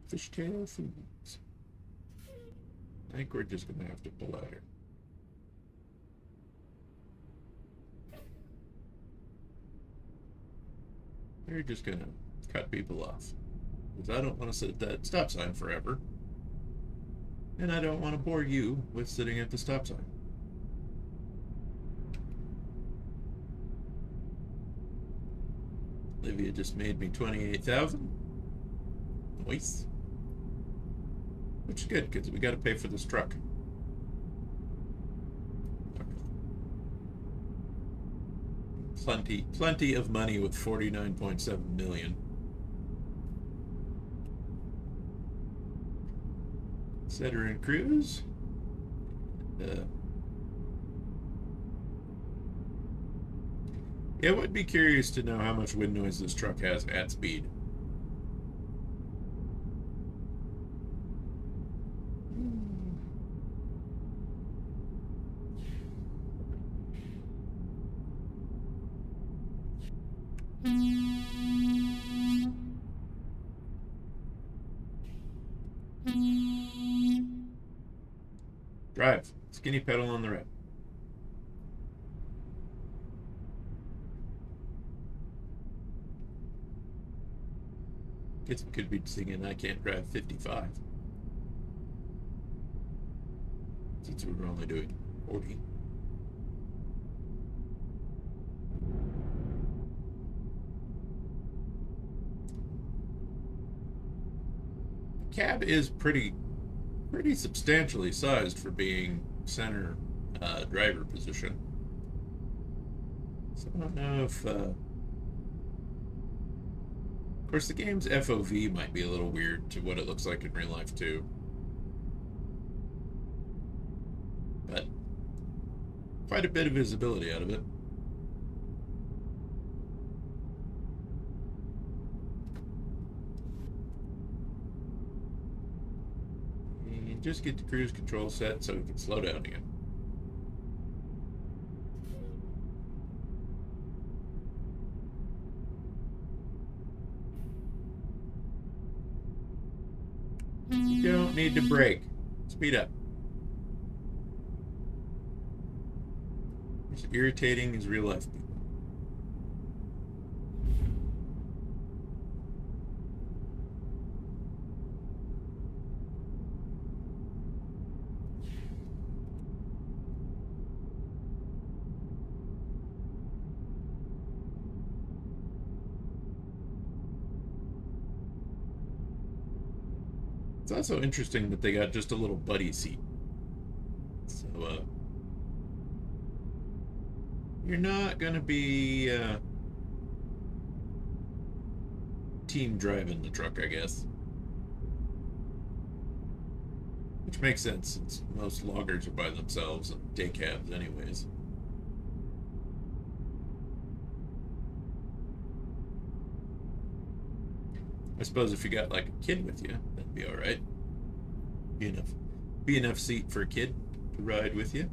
Fishtail Foods. I think we're just gonna have to pull out here. We're just gonna cut people off, because I don't want to sit at that stop sign forever. And I don't want to bore you with sitting at the stop sign. Olivia just made me 28,000. Nice. Which is good, because we got to pay for this truck. Plenty of money with 49.7 million. Setter and cruise. Yeah, I would be curious to know how much wind noise this truck has at speed. Drive. Skinny pedal on the right. Guess we could be singing I Can't Drive 55. Since we were only doing 40. The cab is pretty substantially sized for being center driver position. So I don't know if of course the game's FOV might be a little weird to what it looks like in real life too, but quite a bit of visibility out of it. Just get the cruise control set so we can slow down again. You don't need to brake. Speed up. It's irritating as real life people. It's also interesting that they got just a little buddy seat. So, you're not going to be team driving the truck, I guess. Which makes sense since most loggers are by themselves and day cabs, anyways. I suppose if you got like a kid with you, that'd be all right. Be enough seat for a kid to ride with you.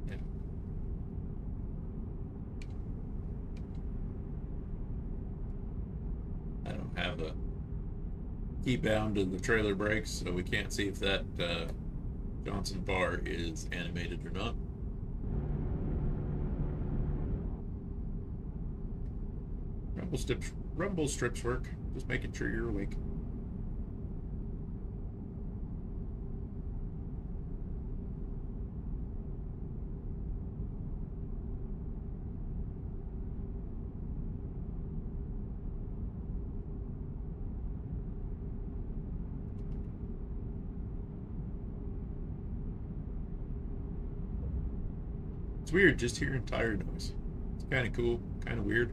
Yeah. I don't have a key bound to the trailer brakes, so we can't see if that Johnson bar is animated or not. Rumble strips work. Just making sure you're awake. It's weird just hearing tire noise. It's kind of cool, kind of weird.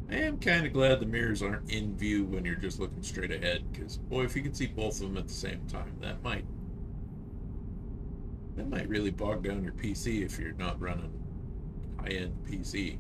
I am kind of glad the mirrors aren't in view when you're just looking straight ahead, because boy, if you could see both of them at the same time, that might really bog down your PC if you're not running high-end PC.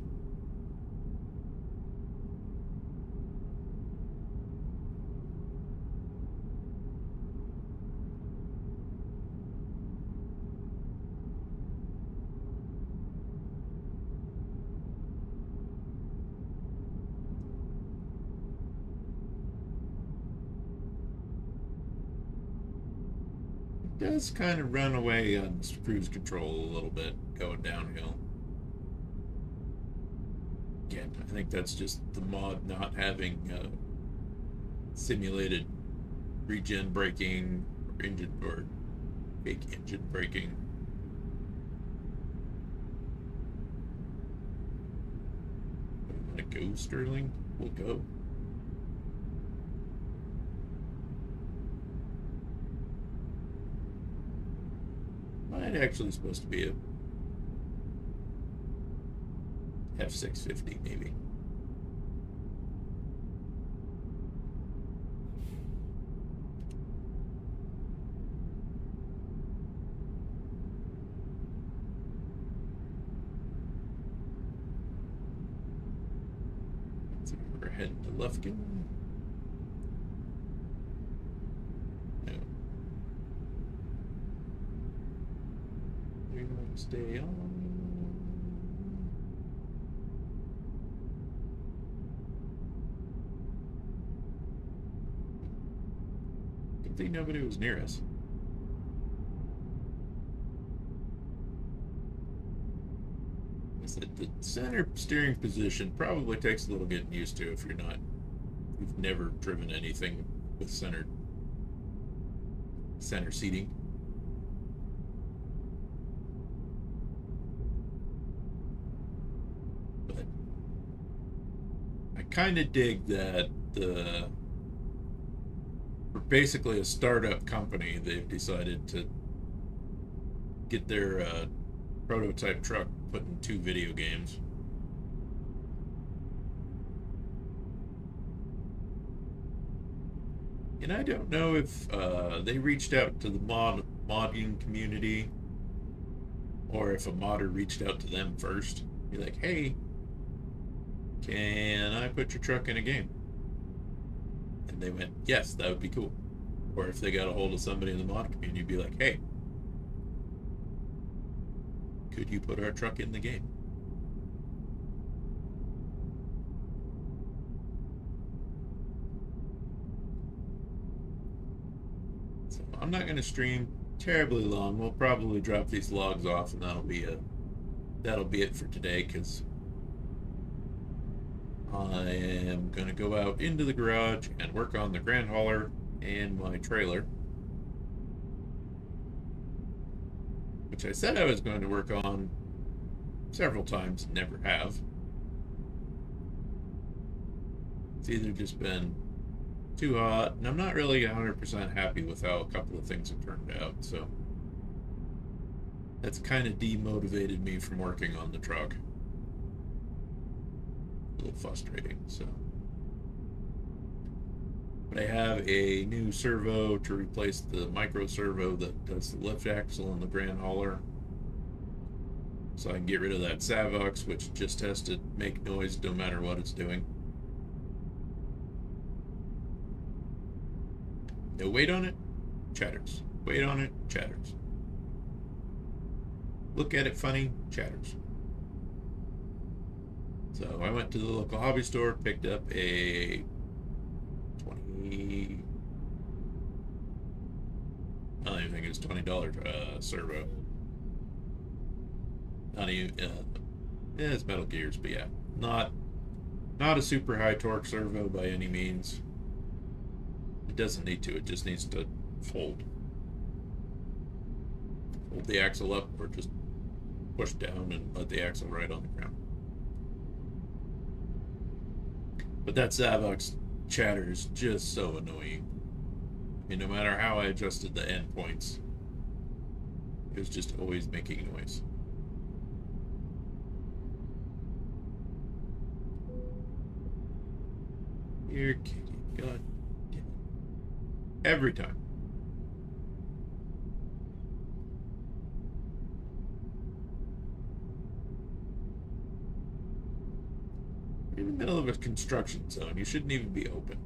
Does kind of run away on cruise control a little bit going downhill. Again, I think that's just the mod not having simulated regen braking or engine or fake engine braking. Want to go, Sterling? We'll go. Might actually supposed to be a F650 maybe. So we're heading to Lufkin. No. We're going to stay on. Good thing nobody was near us. The center steering position probably takes a little getting used to if you've never driven anything with center seating. But I kind of dig that for basically a startup company, they've decided to get their prototype truck put in 2 video games. And I don't know if they reached out to the modding community or if a modder reached out to them first. Be like, hey, can I put your truck in a game? And they went, yes, that would be cool. Or if they got a hold of somebody in the mod community, be like, hey, could you put our truck in the game? So I'm not going to stream terribly long. We'll probably drop these logs off, and that'll be it for today, because I am going to go out into the garage and work on the grand hauler and my trailer. which I said I was going to work on several times, never have. It's either just been too hot, and I'm not really 100% happy with how a couple of things have turned out, so that's kind of demotivated me from working on the truck. A little frustrating, so. But I have a new servo to replace the micro servo that does the lift axle and the grand hauler. So I can get rid of that Savox, which just has to make noise no matter what it's doing. No weight on it, chatters. Weight on it, chatters. Look at it funny, chatters. So I went to the local hobby store, picked up a 20, I don't even think it was $20 servo. Not even, yeah, it's metal gears, but yeah, not a super high torque servo by any means. It doesn't need to, it just needs to hold the axle up, or just push down and let the axle ride on the ground. But that Savox chatter is just so annoying. I mean, no matter how I adjusted the endpoints, it was just always making noise. You're kidding. God damn it. Every time. You're in the middle of a construction zone. You shouldn't even be open.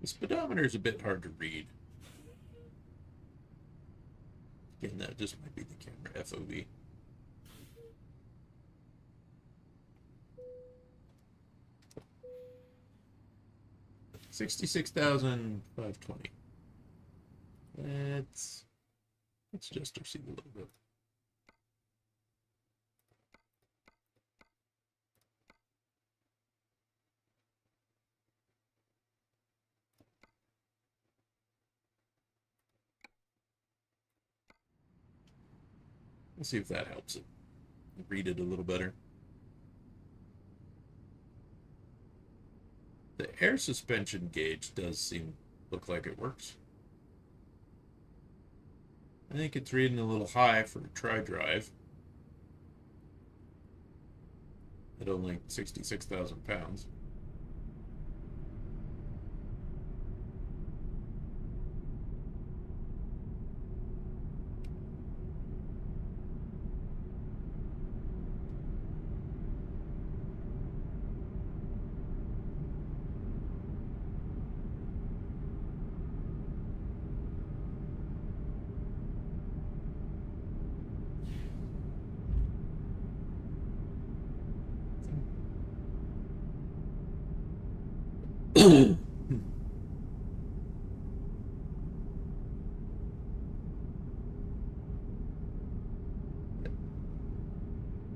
The speedometer is a bit hard to read. Again, that just might be the camera FOV. $66,520. Let's adjust our seat a little bit. Let's see if that helps it read it a little better. The air suspension gauge does look like it works. I think it's reading a little high for a tri-drive at only 66,000 pounds.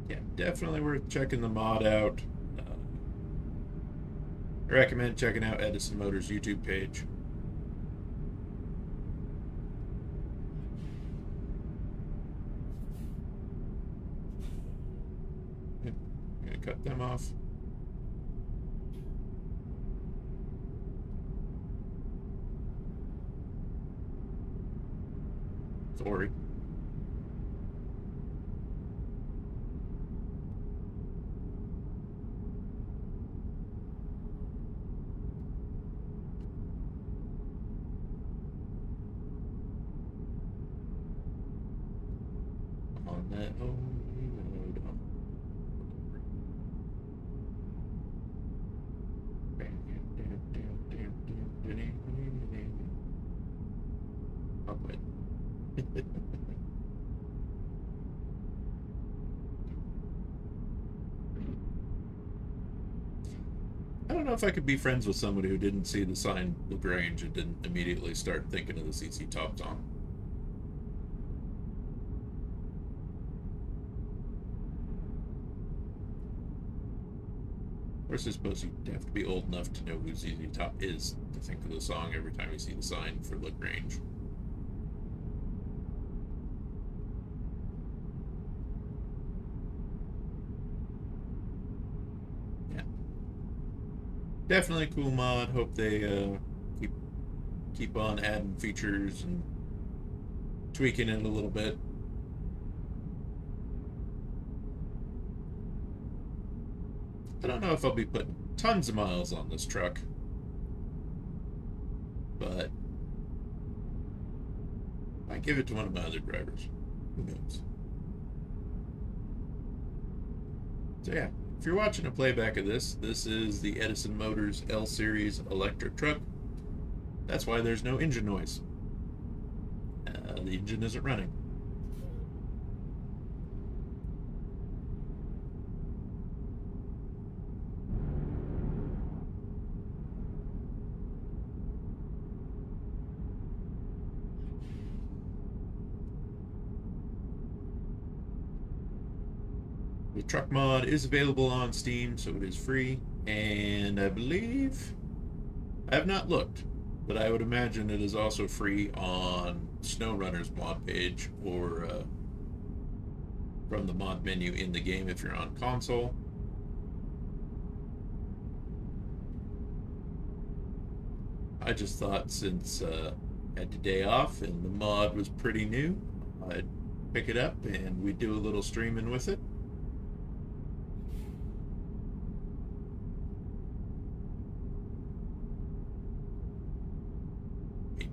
Yeah, definitely worth checking the mod out. I recommend checking out Edison Motors YouTube page. I'm gonna cut them off. Sorry. On that only road. I don't know if I could be friends with somebody who didn't see the sign LaGrange and didn't immediately start thinking of the CC Top song. Of course, I suppose you have to be old enough to know who ZZ Top is to think of the song every time you see the sign for LaGrange. Yeah, definitely a cool mod. Hope they keep keep on adding features and tweaking it a little bit. I don't know if I'll be putting tons of miles on this truck, but I give it to one of my other drivers. Who knows? So yeah, if you're watching a playback of this, this is the Edison Motors L Series electric truck. That's why there's no engine noise. The engine isn't running. The truck mod is available on Steam, so it is free. And I believe, I have not looked, but I would imagine it is also free on SnowRunner's mod page or from the mod menu in the game if you're on console. I just thought since I had the day off and the mod was pretty new, I'd pick it up and we'd do a little streaming with it.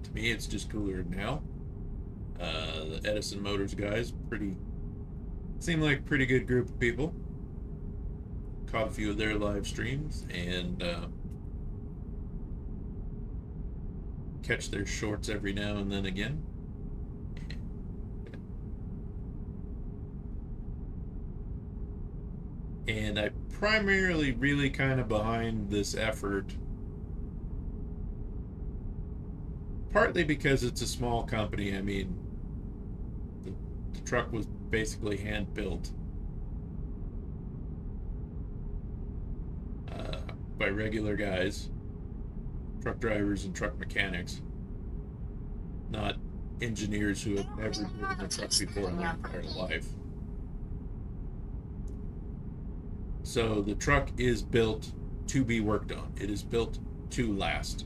To me, it's just cooler now. The Edison Motors guys seem like a pretty good group of people. Caught a few of their live streams and catch their shorts every now and then again. And I primarily really kind of behind this effort partly because it's a small company. I mean, the truck was basically hand built by regular guys, truck drivers and truck mechanics, not engineers who have never driven a truck before in their entire life. So the truck is built to be worked on. It is built to last.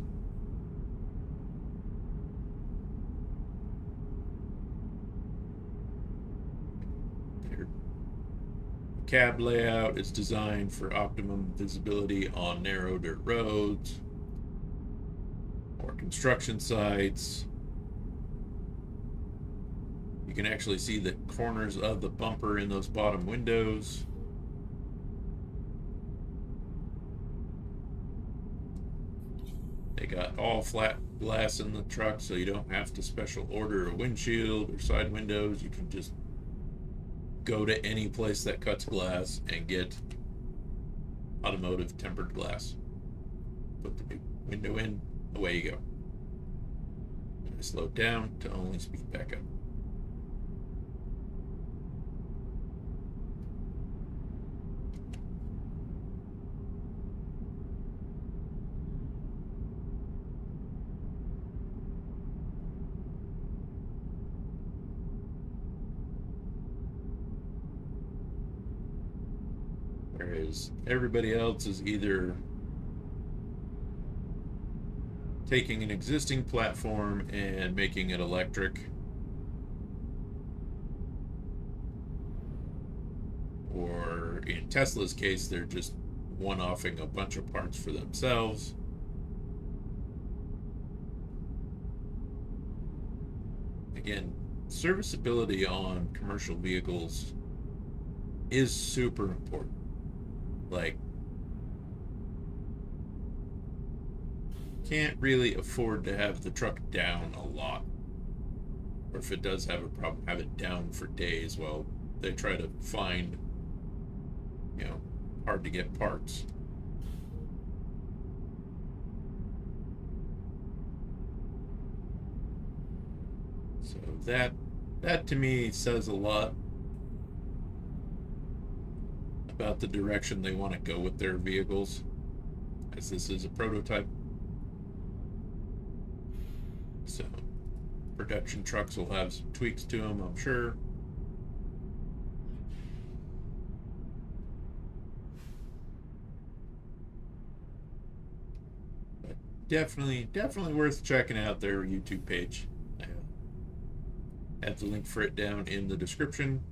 Their cab layout is designed for optimum visibility on narrow dirt roads or construction sites. You can actually see the corners of the bumper in those bottom windows. They got all flat glass in the truck, so you don't have to special order a windshield or side windows. You can just go to any place that cuts glass and get automotive tempered glass. Put the new window in, away you go. And I slowed down to only speed back up. Whereas everybody else is either taking an existing platform and making it electric, or in Tesla's case, they're just one-offing a bunch of parts for themselves. Again, serviceability on commercial vehicles is super important. Like, can't really afford to have the truck down a lot. Or if it does have a problem, have it down for days while they try to find, hard to get parts. So that to me says a lot about the direction they want to go with their vehicles, as this is a prototype. So production trucks will have some tweaks to them, I'm sure. But definitely worth checking out their YouTube page. I have the link for it down in the description.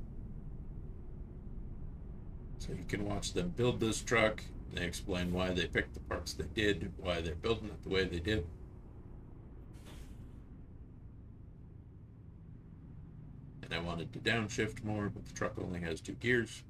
So you can watch them build this truck. They explain why they picked the parts they did, why they're building it the way they did. And I wanted to downshift more, but the truck only has 2 gears.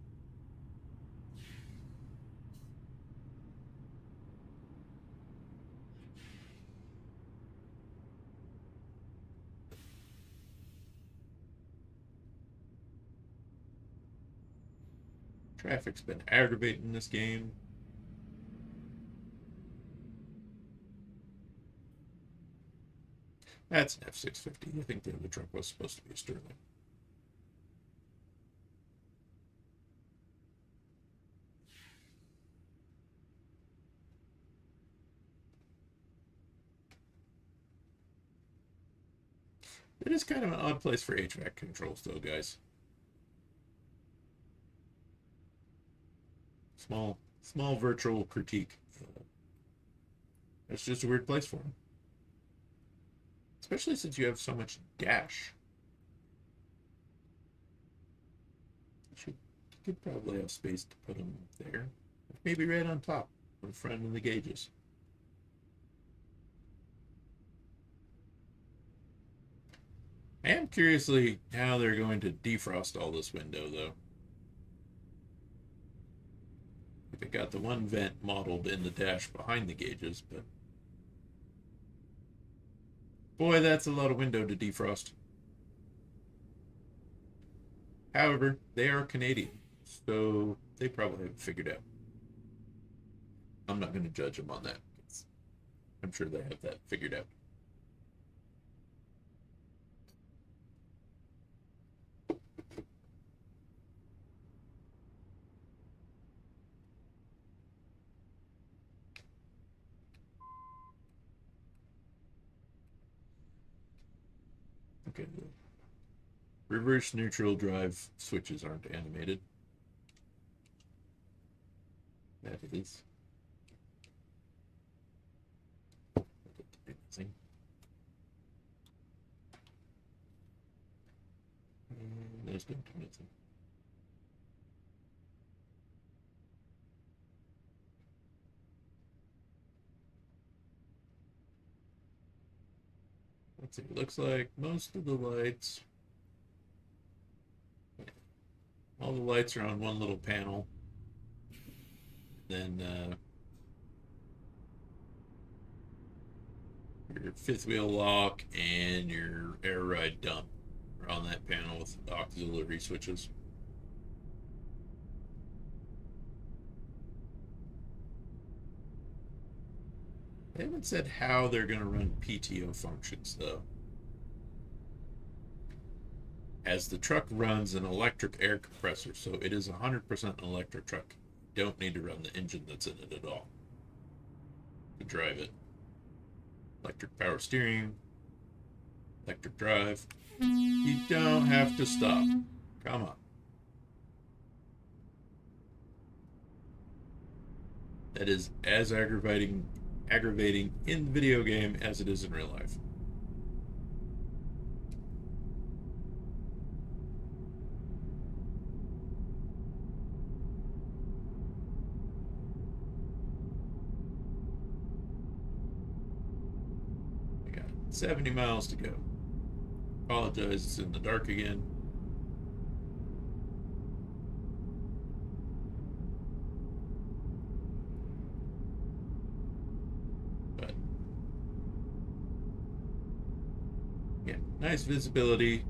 Traffic's been aggravating this game. That's an F650. I think the other truck was supposed to be a Sterling. It is kind of an odd place for HVAC controls, though, guys. Small virtual critique. It's just a weird place for them. Especially since you have so much dash. You could probably have space to put them there. Maybe right on top, in front of the gauges. I am curiously how they're going to defrost all this window, though. They got the one vent modeled in the dash behind the gauges, but boy, that's a lot of window to defrost. However, they are Canadian, so they probably have it figured out. I'm not going to judge them on that. I'm sure they have that figured out. Okay, the reverse neutral drive switches aren't animated. That is. There's no anything. Let's see, it looks like most of the lights, all the lights are on one little panel. Then your fifth wheel lock and your air ride dump are on that panel with auxiliary switches. They haven't said how they're going to run PTO functions, though. As the truck runs an electric air compressor, so it is 100% an electric truck. You don't need to run the engine that's in it at all to drive it. Electric power steering, electric drive. You don't have to stop. Come on. That is as aggravating in the video game as it is in real life. I got 70 miles to go. Apologize, it's in the dark again. Nice visibility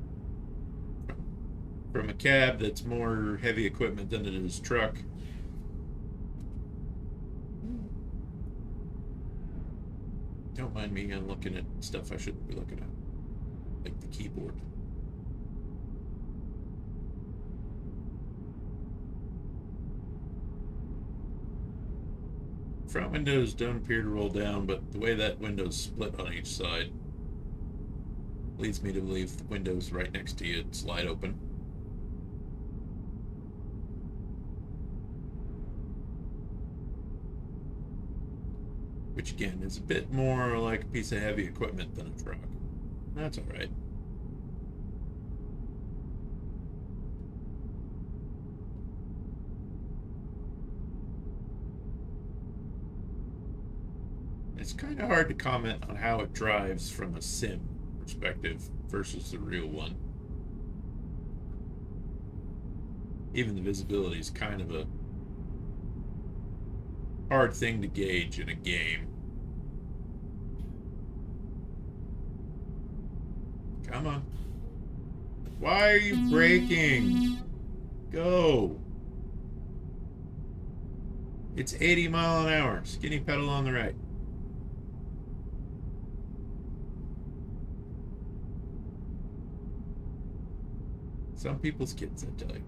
from a cab that's more heavy equipment than it is truck. Don't mind me, I'm looking at stuff I shouldn't be looking at, like the keyboard. Front windows don't appear to roll down, but the way that window's split on each side leads me to believe the windows right next to you slide open. Which again is a bit more like a piece of heavy equipment than a truck. That's all right. It's kind of hard to comment on how it drives from a sim perspective versus the real one. Even the visibility is kind of a hard thing to gauge in a game. Come on. Why are you braking? Go. It's 80 mph. Skinny pedal on the right. Some people's kids, I tell you.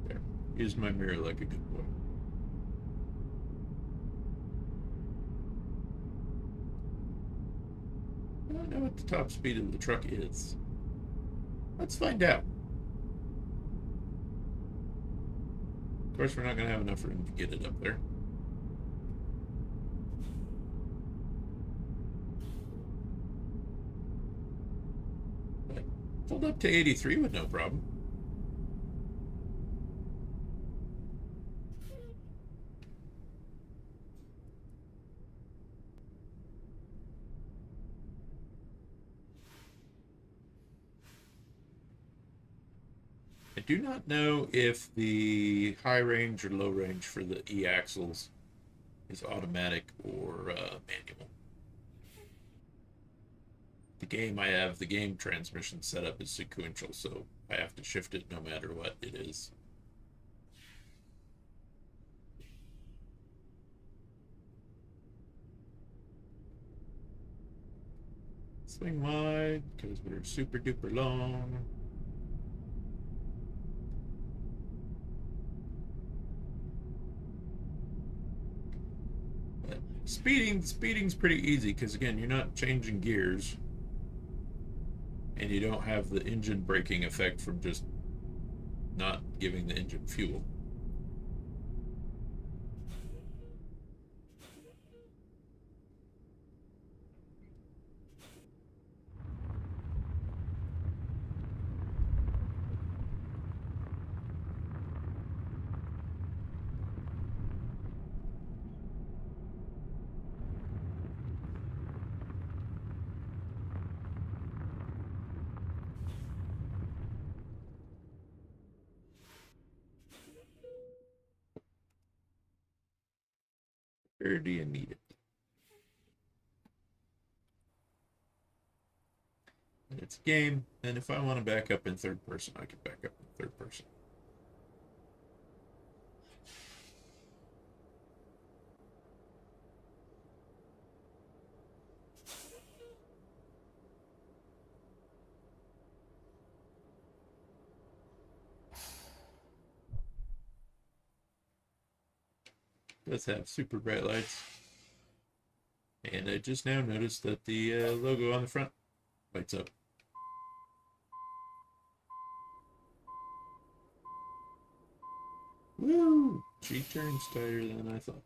There. Use my mirror like a good boy. I don't know what the top speed of the truck is. Let's find out. Of course, we're not going to have enough room to get it up there. But pulled up to 83 with no problem. I do not know if the high range or low range for the e-axles is automatic or manual. The game transmission setup is sequential, so I have to shift it no matter what it is. Swing wide because we're super duper long. But speeding's pretty easy because again, you're not changing gears. And you don't have the engine braking effect from just not giving the engine fuel. Or do you need it? And it's a game, and if I want to back up in third person, I can back up in third person. It does have super bright lights. And I just now noticed that the logo on the front lights up. Woo! She turns tighter than I thought.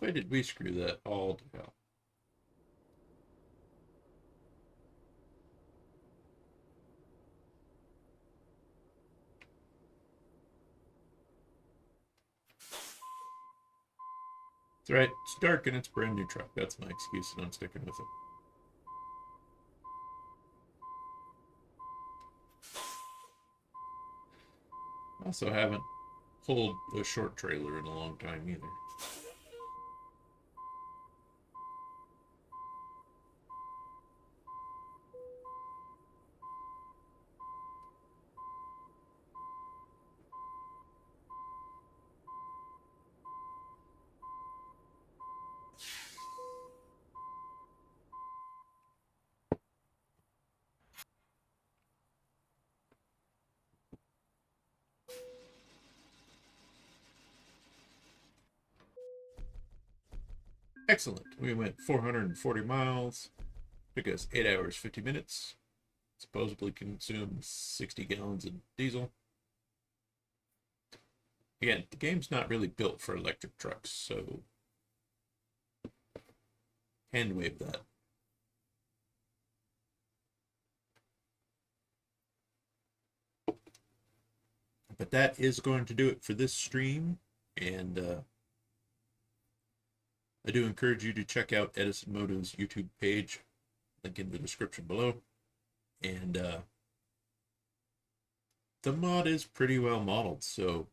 Why did we screw that all to hell? It's right. It's dark and it's a brand new truck. That's my excuse, and I'm sticking with it. I also haven't pulled a short trailer in a long time either. Excellent. We went 440 miles. Took us 8 hours, 50 minutes. Supposedly consumed 60 gallons of diesel. Again, the game's not really built for electric trucks, so hand wave that. But that is going to do it for this stream, and I do encourage you to check out Edison Motors YouTube page, link in the description below. And the mod is pretty well modeled, so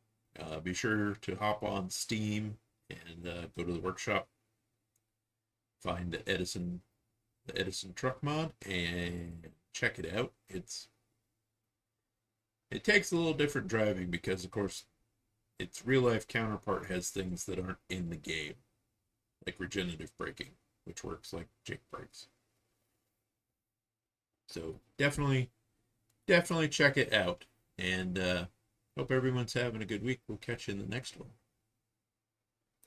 be sure to hop on Steam and go to the workshop, find the Edison truck mod, and check it out. It takes a little different driving because, of course, its real life counterpart has things that aren't in the game, like regenerative braking, which works like Jake brakes. So definitely check it out, and hope everyone's having a good week. We'll catch you in the next one.